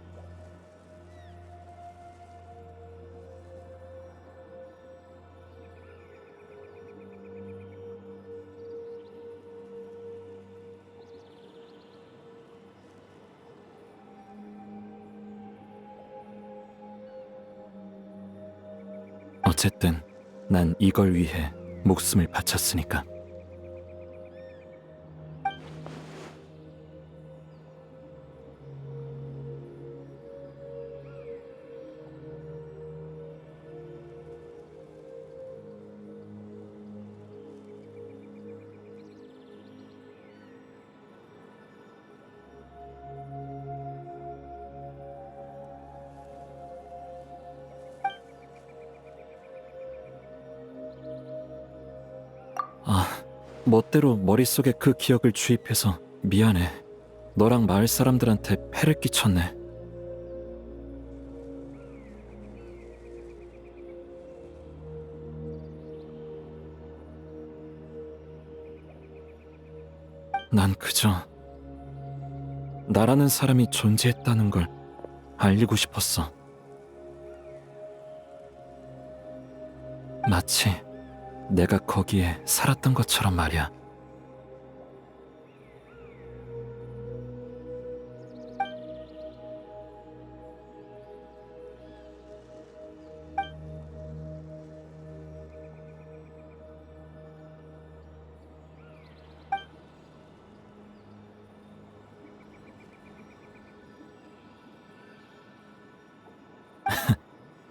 [SPEAKER 9] 어쨌든 난 이걸 위해 목숨을 바쳤으니까. 멋대로 머릿속에 그 기억을 주입해서 미안해. 너랑 마을 사람들한테 폐를 끼쳤네. 난 그저 나라는 사람이 존재했다는 걸 알리고 싶었어. 마치 내가 거기에 살았던 것처럼 말이야.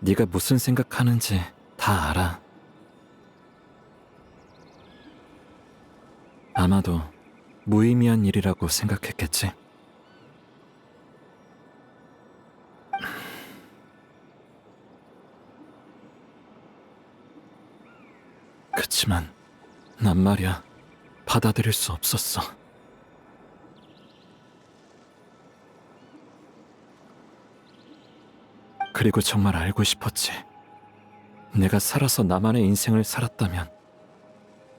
[SPEAKER 9] 네가 무슨 생각하는지 다 알아. 아마도 무의미한 일이라고 생각했겠지. 그치만 난 말이야, 받아들일 수 없었어. 그리고 정말 알고 싶었지. 내가 살아서 나만의 인생을 살았다면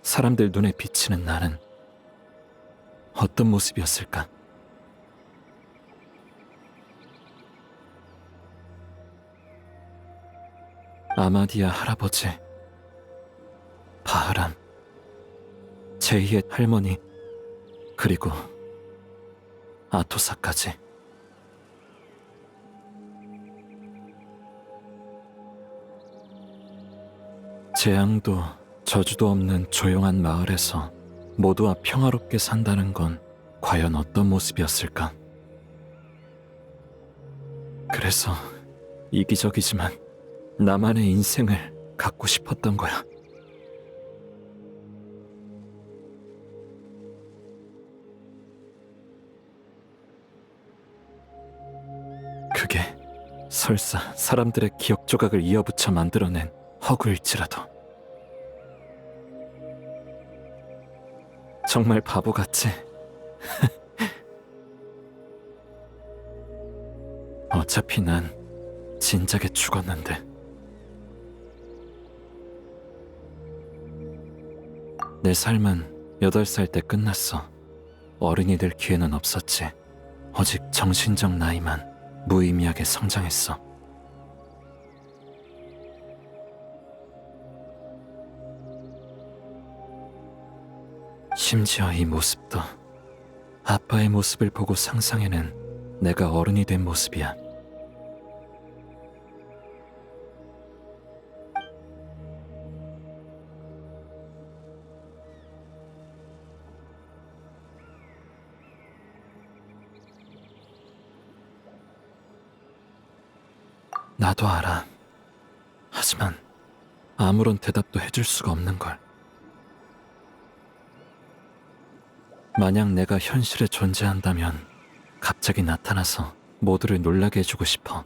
[SPEAKER 9] 사람들 눈에 비치는 나는 어떤 모습이었을까? 아마디아 할아버지, 바흐람, 제이의 할머니, 그리고 아토사까지. 재앙도 저주도 없는 조용한 마을에서 모두와 평화롭게 산다는 건 과연 어떤 모습이었을까? 그래서 이기적이지만 나만의 인생을 갖고 싶었던 거야. 그게 설사 사람들의 기억 조각을 이어붙여 만들어낸 허구일지라도. 정말 바보같지? 어차피 난 진작에 죽었는데. 내 삶은 8살 때 끝났어. 어른이 될 기회는 없었지. 오직 정신적 나이만 무의미하게 성장했어. 심지어 이 모습도 아빠의 모습을 보고 상상해낸 내가 어른이 된 모습이야. 나도 알아. 하지만 아무런 대답도 해줄 수가 없는 걸. 만약 내가 현실에 존재한다면 갑자기 나타나서 모두를 놀라게 해주고 싶어.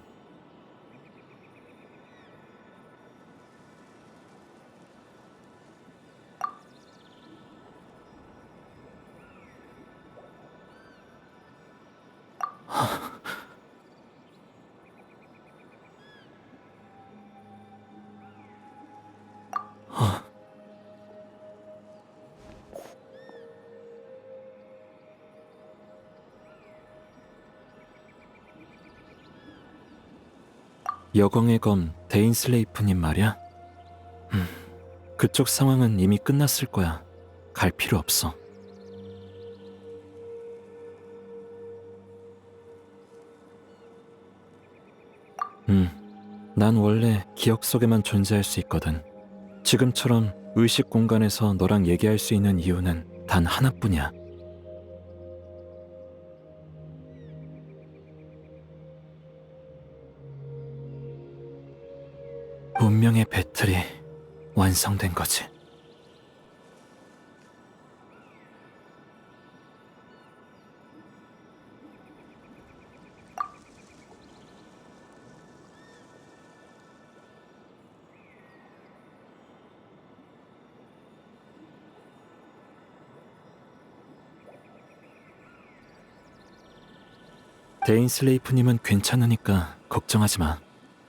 [SPEAKER 9] 여광의 검 데인슬레이프님 말이야? 그쪽 상황은 이미 끝났을 거야. 갈 필요 없어. 난 원래 기억 속에만 존재할 수 있거든. 지금처럼 의식 공간에서 너랑 얘기할 수 있는 이유는 단 하나뿐이야. 운명의 배틀이 완성된 거지. 데인슬레이프님은 괜찮으니까 걱정하지 마.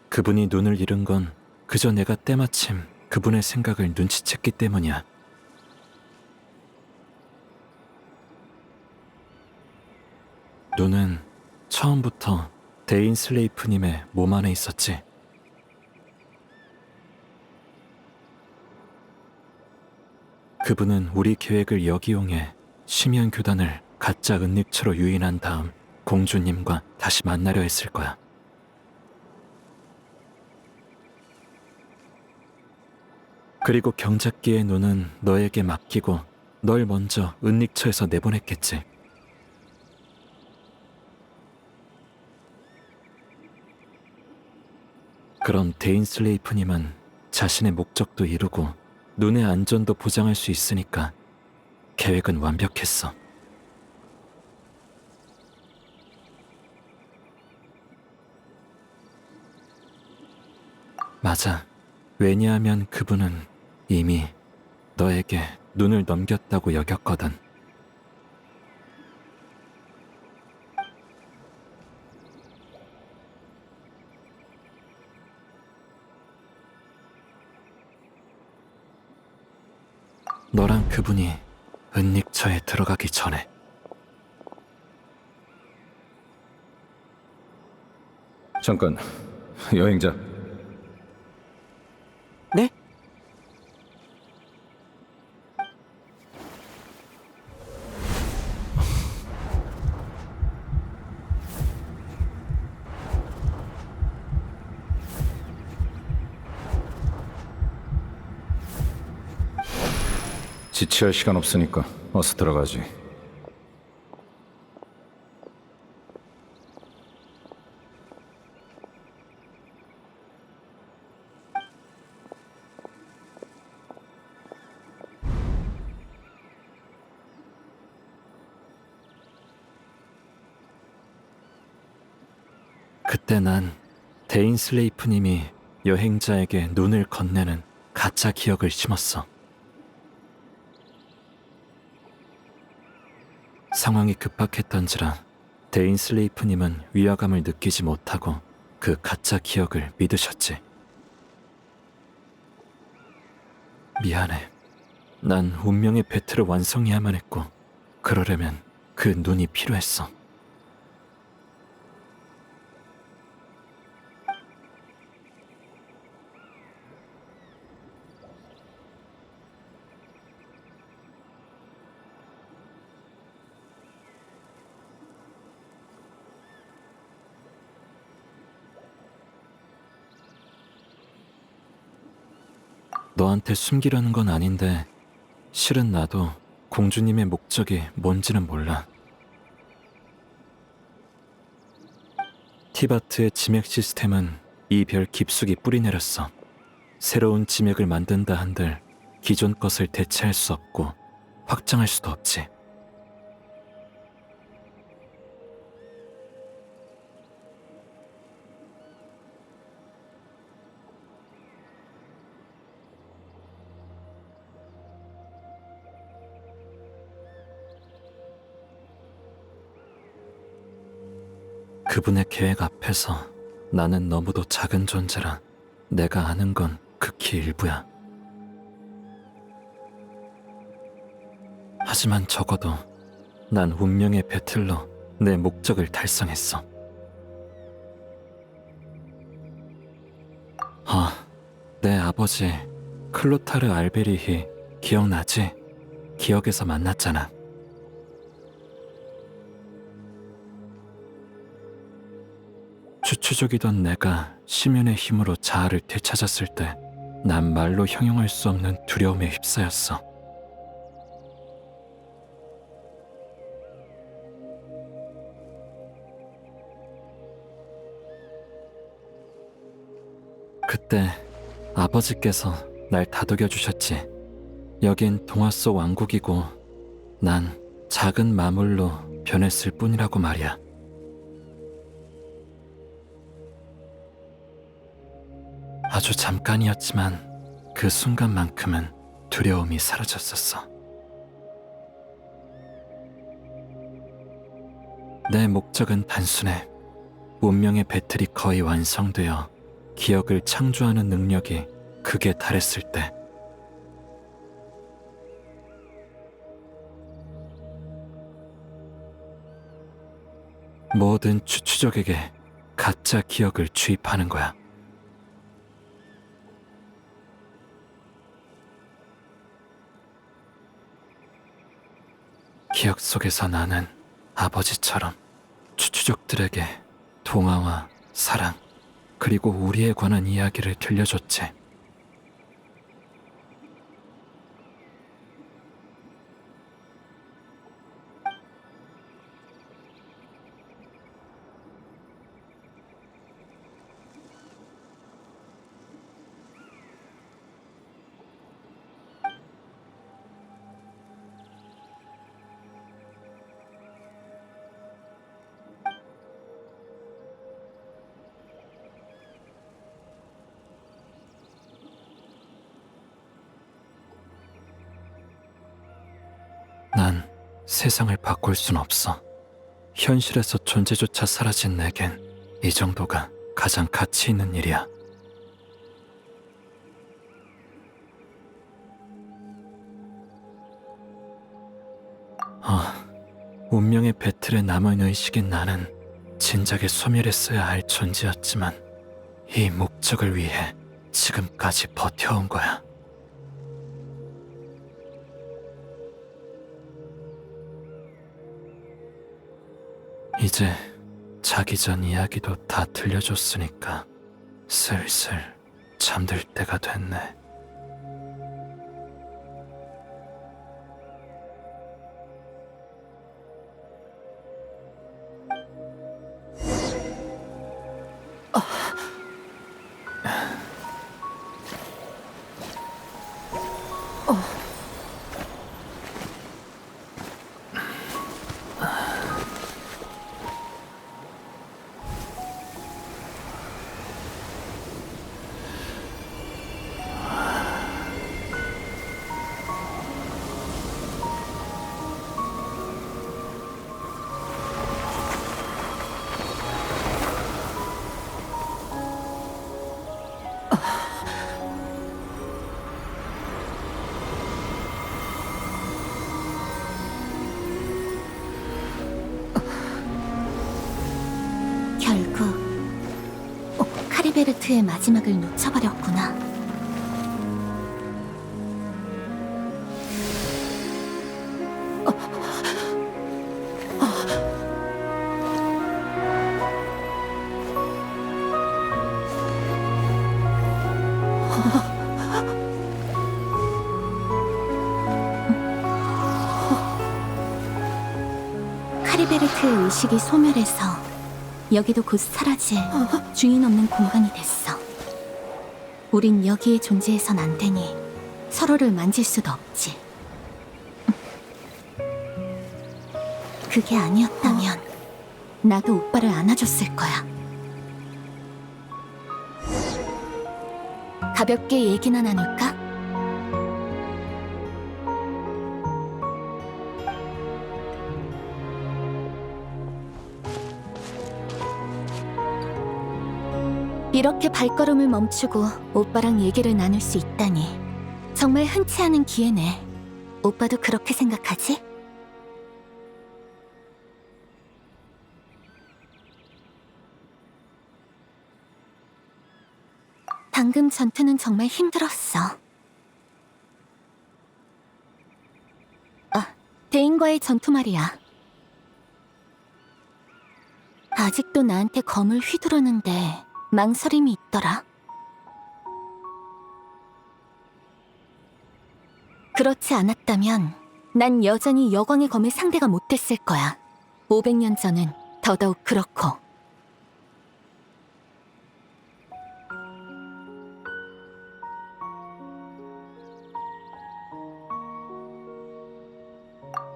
[SPEAKER 9] 그분이 눈을 잃은 건 그저 내가 때마침 그분의 생각을 눈치챘기 때문이야. 눈은 처음부터 데인슬레이프님의 몸 안에 있었지. 그분은 우리 계획을 역이용해 심연 교단을 가짜 은닉처로 유인한 다음 공주님과 다시 만나려 했을 거야. 그리고 경작기의 눈은 너에게 맡기고 널 먼저 은닉처에서 내보냈겠지. 그럼 데인슬레이프님은 자신의 목적도 이루고 눈의 안전도 보장할 수 있으니까 계획은 완벽했어. 맞아. 왜냐하면 그분은 이미 너에게 눈을 넘겼다고 여겼거든. 너랑 그분이 은닉처에 들어가기 전에.
[SPEAKER 7] 잠깐, 여행자.
[SPEAKER 10] 네?
[SPEAKER 7] 지체할 시간 없으니까 어서 들어가지.
[SPEAKER 9] 그때 난 데인 슬레이프님이 여행자에게 눈을 건네는 가짜 기억을 심었어. 상황이 급박했던지라 데인 슬레이프님은 위화감을 느끼지 못하고 그 가짜 기억을 믿으셨지. 미안해. 난 운명의 배틀을 완성해야만 했고 그러려면 그 눈이 필요했어. 너한테 숨기려는 건 아닌데 실은 나도 공주님의 목적이 뭔지는 몰라. 티바트의 지맥 시스템은 이 별 깊숙이 뿌리내렸어. 새로운 지맥을 만든다 한들 기존 것을 대체할 수 없고 확장할 수도 없지. 그분의 계획 앞에서 나는 너무도 작은 존재라 내가 아는 건 극히 일부야. 하지만 적어도 난 운명의 배틀로 내 목적을 달성했어. 내 아버지 클로타르 알베리히 기억나지? 기억에서 만났잖아. 추추족이던 내가 심연의 힘으로 자아를 되찾았을 때 난 말로 형용할 수 없는 두려움에 휩싸였어. 그때 아버지께서 날 다독여 주셨지. 여긴 동화 속 왕국이고 난 작은 마물로 변했을 뿐이라고 말이야. 아주 잠깐이었지만 그 순간만큼은 두려움이 사라졌었어. 내 목적은 단순해. 운명의 배틀이 거의 완성되어 기억을 창조하는 능력이 극에 달했을 때 모든 추추족에게 가짜 기억을 주입하는 거야. 기억 속에서 나는 아버지처럼 추추족들에게 동화와 사랑 그리고 우리에 관한 이야기를 들려줬지. 난 세상을 바꿀 순 없어. 현실에서 존재조차 사라진 내겐 이 정도가 가장 가치 있는 일이야. 운명의 배틀에 남은 의식인 나는 진작에 소멸했어야 할 존재였지만 이 목적을 위해 지금까지 버텨온 거야. 이제 자기 전 이야기도 다 들려줬으니까 슬슬 잠들 때가 됐네.
[SPEAKER 2] 결국 카리베르트의 마지막을 놓쳐버렸구나. 카리베르트의 의식이 소멸해서 여기도 곧 사라질 주인 없는 공간이 됐어. 우린 여기에 존재해선 안 되니 서로를 만질 수도 없지. 그게 아니었다면 나도 오빠를 안아줬을 거야. 가볍게 얘기나 나눌까? 이렇게 발걸음을 멈추고 오빠랑 얘기를 나눌 수 있다니 정말 흔치 않은 기회네. 오빠도 그렇게 생각하지? 방금 전투는 정말 힘들었어. 대인과의 전투 말이야. 아직도 나한테 검을 휘두르는데 망설임이 있더라. 그렇지 않았다면 난 여전히 여광의 검의 상대가 못 됐을 거야. 500년 전은 더더욱 그렇고.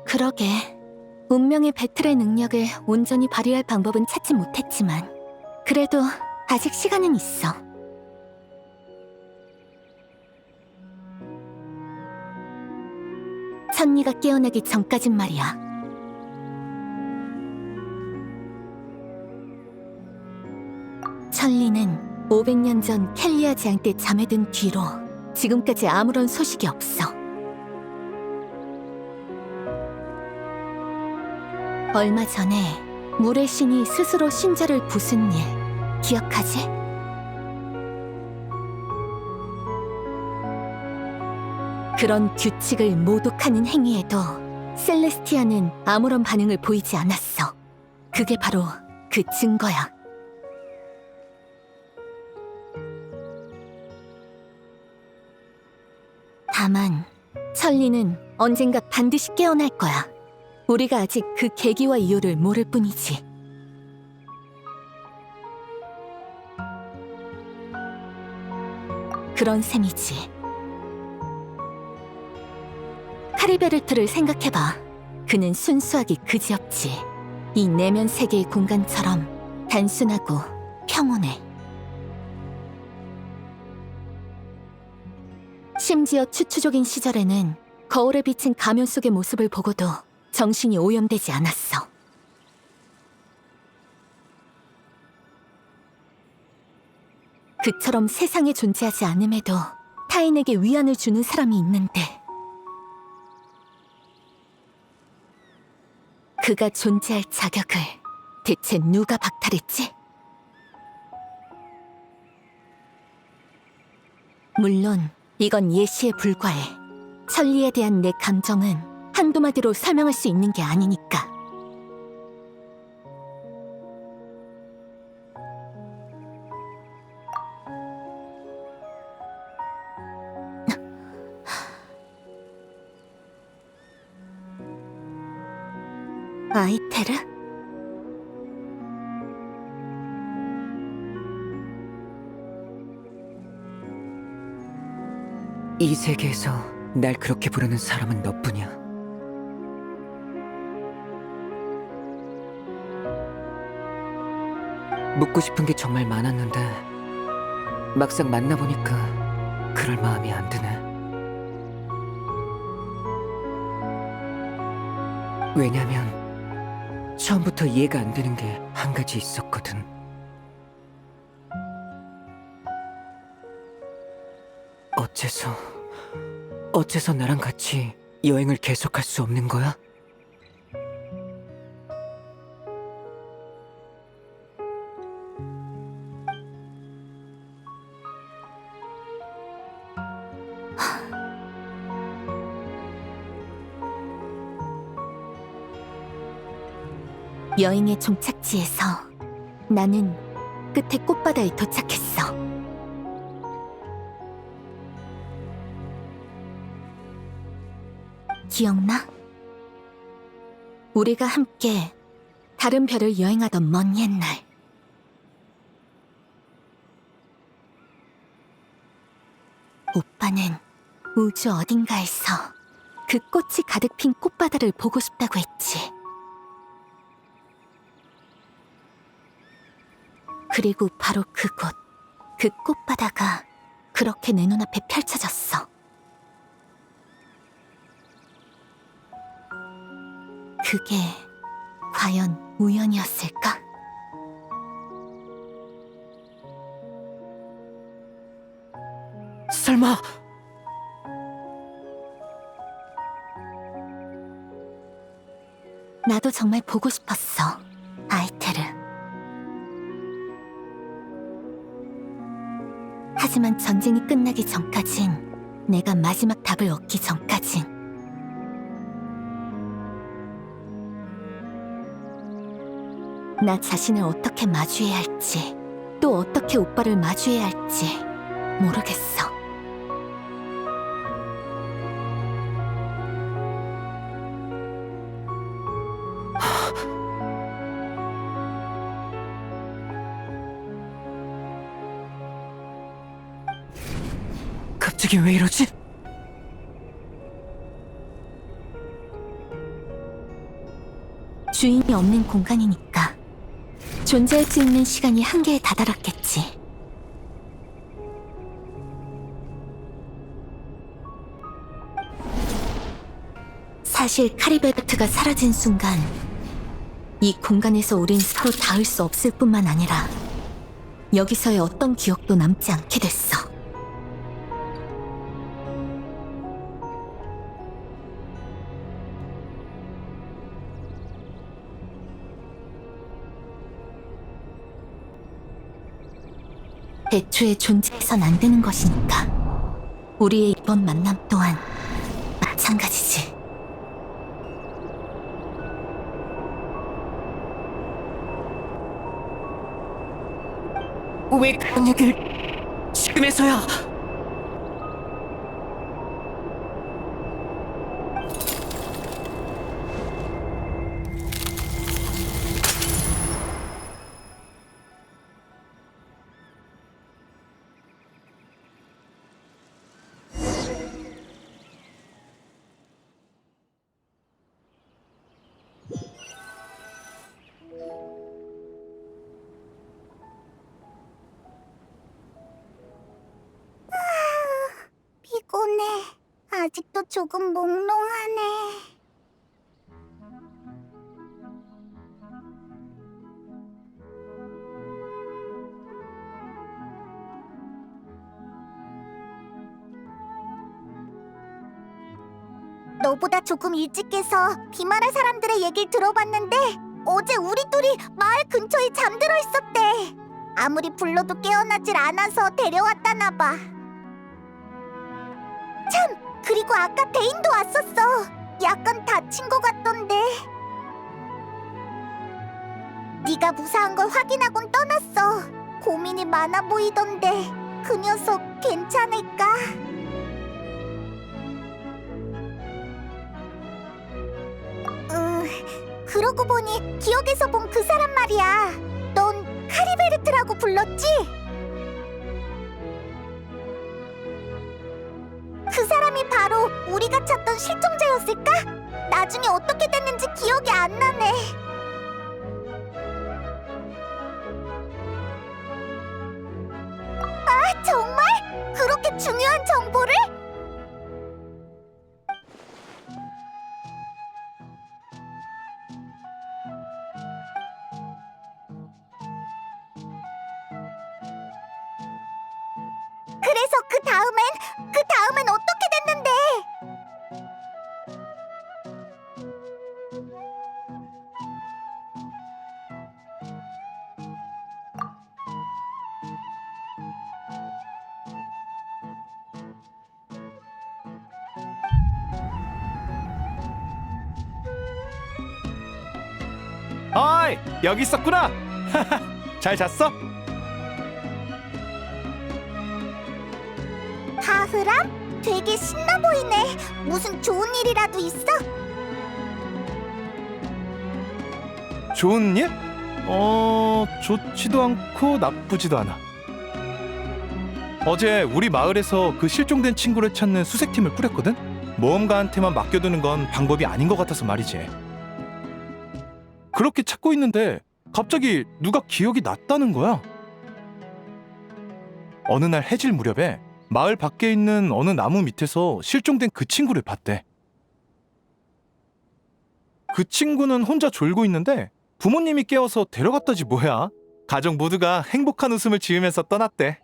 [SPEAKER 2] 그러게, 운명의 배틀의 능력을 온전히 발휘할 방법은 찾지 못했지만 그래도 아직 시간은 있어. 천리가 깨어나기 전까진 말이야. 천리는 500년 전 켈리아 재앙 때 잠에 든 뒤로 지금까지 아무런 소식이 없어. 얼마 전에 물의 신이 스스로 신자를 부순 일 기억하지? 그런 규칙을 모독하는 행위에도 셀레스티아는 아무런 반응을 보이지 않았어. 그게 바로 그 증거야. 다만 천리는 언젠가 반드시 깨어날 거야. 우리가 아직 그 계기와 이유를 모를 뿐이지. 그런 셈이지. 카리베르트를 생각해봐. 그는 순수하기 그지없지. 이 내면 세계의 공간처럼 단순하고 평온해. 심지어 추추족인 시절에는 거울에 비친 가면 속의 모습을 보고도 정신이 오염되지 않았어. 그처럼 세상에 존재하지 않음에도 타인에게 위안을 주는 사람이 있는데
[SPEAKER 1] 그가 존재할 자격을 대체 누가 박탈했지? 물론 이건 예시에 불과해. 천리에 대한 내 감정은 한두 마디로 설명할 수 있는 게 아니니까. 아이테르?
[SPEAKER 10] 이 세계에서 날 그렇게 부르는 사람은 너뿐이야. 묻고 싶은 게 정말 많았는데 막상 만나보니까 그럴 마음이 안 드네. 왜냐면 처음부터 이해가 안 되는 게 한 가지 있었거든. 어째서 나랑 같이 여행을 계속할 수 없는 거야?
[SPEAKER 1] 여행의 종착지에서 나는 끝에 꽃바다에 도착했어. 기억나? 우리가 함께 다른 별을 여행하던 먼 옛날. 오빠는 우주 어딘가에서 그 꽃이 가득 핀 꽃바다를 보고 싶다고 했지. 그리고 바로 그곳, 그 꽃바다가 그렇게 내 눈앞에 펼쳐졌어. 그게 과연 우연이었을까?
[SPEAKER 10] 설마
[SPEAKER 1] 나도 정말 보고 싶었어, 아이테르. 하지만 전쟁이 끝나기 전까진, 내가 마지막 답을 얻기 전까진 나 자신을 어떻게 마주해야 할지, 또 어떻게 오빠를 마주해야 할지 모르겠어.
[SPEAKER 10] 갑자기 왜 이러지?
[SPEAKER 1] 주인이 없는 공간이니까 존재할 수 있는 시간이 한계에 다다랐겠지. 사실 카리베르트가 사라진 순간 이 공간에서 우린 서로 닿을 수 없을 뿐만 아니라 여기서의 어떤 기억도 남지 않게 됐어. 애초에 존재해선 안 되는 것이니까 우리의 이번 만남 또한 마찬가지지.
[SPEAKER 10] 왜 그런 얘기를 지금에서야?
[SPEAKER 2] 피곤해. 아직도 조금 몽롱하네. 너보다 조금 일찍 깨서 비마라 사람들의 얘기를 들어봤는데 어제 우리 둘이 마을 근처에 잠들어 있었대. 아무리 불러도 깨어나질 않아서 데려왔다나 봐. 참, 그리고 아까 데인도 왔었어. 약간 다친 것 같던데. 네가 무사한 걸 확인하곤 떠났어. 고민이 많아 보이던데 그 녀석 괜찮을까? 그러고 보니 기억에서 본 그 사람 말이야. 넌 카리베르트라고 불렀지? 그 사람이 바로 우리가 찾던 실종자였을까? 나중에 어떻게 됐는지 기억이 안 나네. 아, 정말? 그렇게 중요한 정보를? 그래서 그 다음엔 어떻게 됐는데?
[SPEAKER 3] 어이, 여기 있었구나. 잘 잤어?
[SPEAKER 2] 하흐람? 되게 신나 보이네. 무슨 좋은 일이라도 있어?
[SPEAKER 3] 좋은 일? 좋지도 않고 나쁘지도 않아. 어제 우리 마을에서 그 실종된 친구를 찾는 수색팀을 꾸렸거든? 모험가한테만 맡겨두는 건 방법이 아닌 것 같아서 말이지. 그렇게 찾고 있는데 갑자기 누가 기억이 났다는 거야. 어느 날 해질 무렵에 마을 밖에 있는 어느 나무 밑에서 실종된 그 친구를 봤대. 그 친구는 혼자 졸고 있는데 부모님이 깨워서 데려갔다지 뭐야. 가족 모두가 행복한 웃음을 지으면서 떠났대.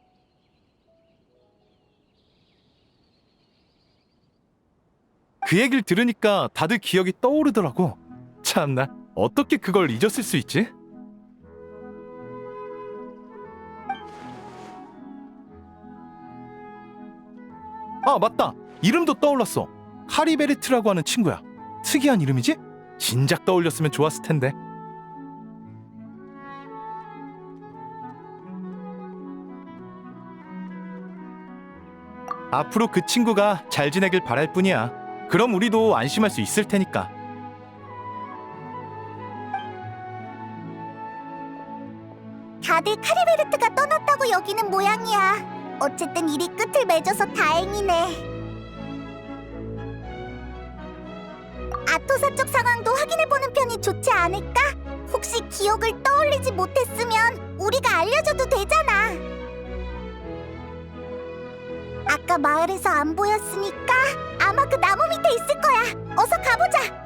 [SPEAKER 3] 그 얘기를 들으니까 다들 기억이 떠오르더라고. 참나, 어떻게 그걸 잊었을 수 있지? 아, 맞다. 이름도 떠올랐어. 카리베르트라고 하는 친구야. 특이한 이름이지? 진작 떠올렸으면 좋았을 텐데. 앞으로 그 친구가 잘 지내길 바랄 뿐이야. 그럼 우리도 안심할 수 있을 테니까.
[SPEAKER 2] 다들 카리베르트가 떠났다고 여기는 모양이야. 어쨌든 일이 끝을 맺어서 다행이네. 아토사 쪽 상황도 확인해보는 편이 좋지 않을까? 혹시 기억을 떠올리지 못했으면 우리가 알려줘도 되잖아. 아까 마을에서 안 보였으니까 아마 그 나무 밑에 있을 거야. 어서 가보자.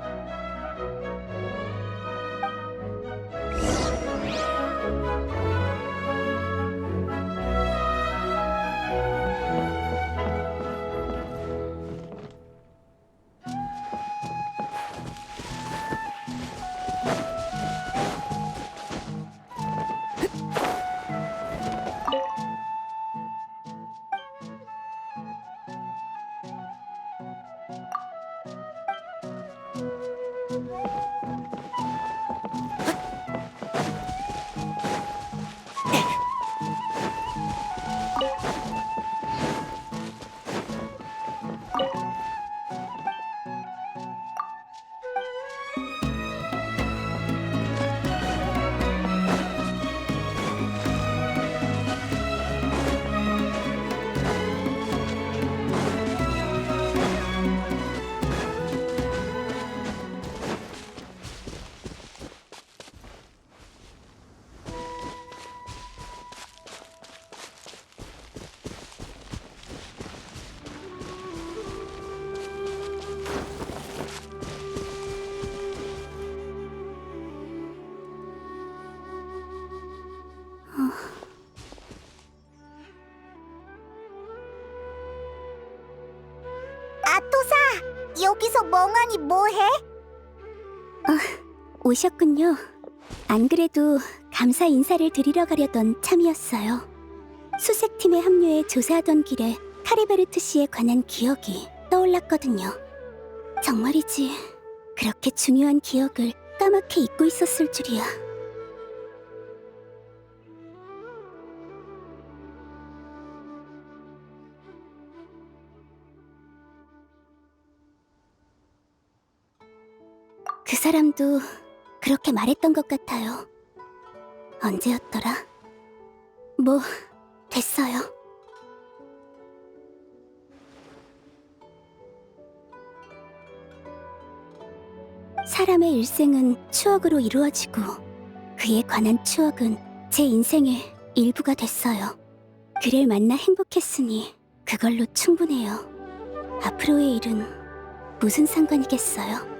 [SPEAKER 2] 여기서 멍하니 뭐해?
[SPEAKER 5] 오셨군요. 안 그래도 감사 인사를 드리러 가려던 참이었어요. 수색팀에 합류해 조사하던 길에 카리베르트 씨에 관한 기억이 떠올랐거든요. 정말이지 그렇게 중요한 기억을 까맣게 잊고 있었을 줄이야. 그 사람도 그렇게 말했던 것 같아요. 언제였더라? 뭐, 됐어요. 사람의 일생은 추억으로 이루어지고 그에 관한 추억은 제 인생의 일부가 됐어요. 그를 만나 행복했으니 그걸로 충분해요. 앞으로의 일은 무슨 상관이겠어요?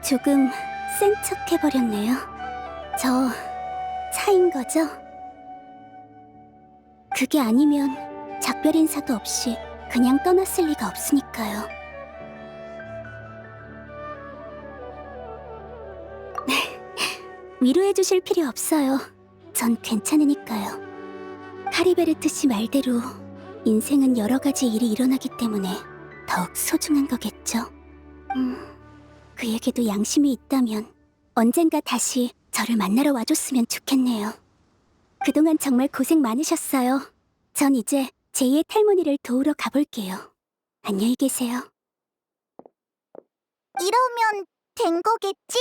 [SPEAKER 5] 조금 센 척 해버렸네요. 저 차인 거죠? 그게 아니면 작별 인사도 없이 그냥 떠났을 리가 없으니까요. 위로해 주실 필요 없어요. 전 괜찮으니까요. 카리베르트 씨 말대로 인생은 여러 가지 일이 일어나기 때문에 더욱 소중한 거겠죠. 그에게도 양심이 있다면 언젠가 다시 저를 만나러 와줬으면 좋겠네요. 그동안 정말 고생 많으셨어요. 전 이제 제2의 탈모니를 도우러 가볼게요. 안녕히 계세요.
[SPEAKER 2] 이러면 된 거겠지?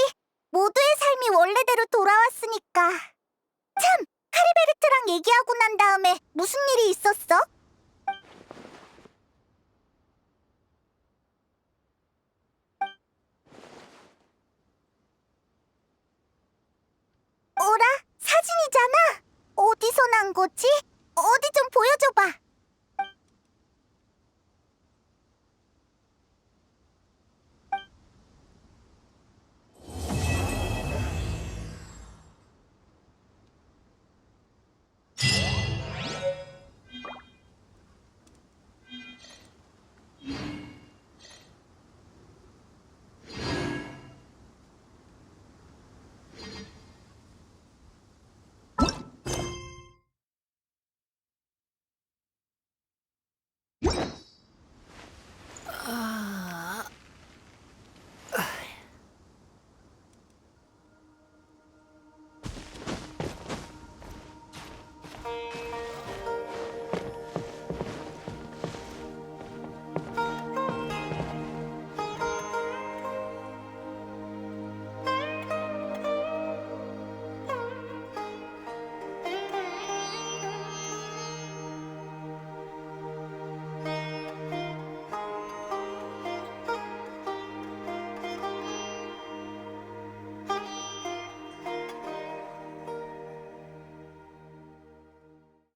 [SPEAKER 2] 모두의 삶이 원래대로 돌아왔으니까. 참! 카리베르트랑 얘기하고 난 다음에 무슨 일이 있었어? 어라? 사진이잖아? 어디서 난 거지? 어디 좀 보여줘봐.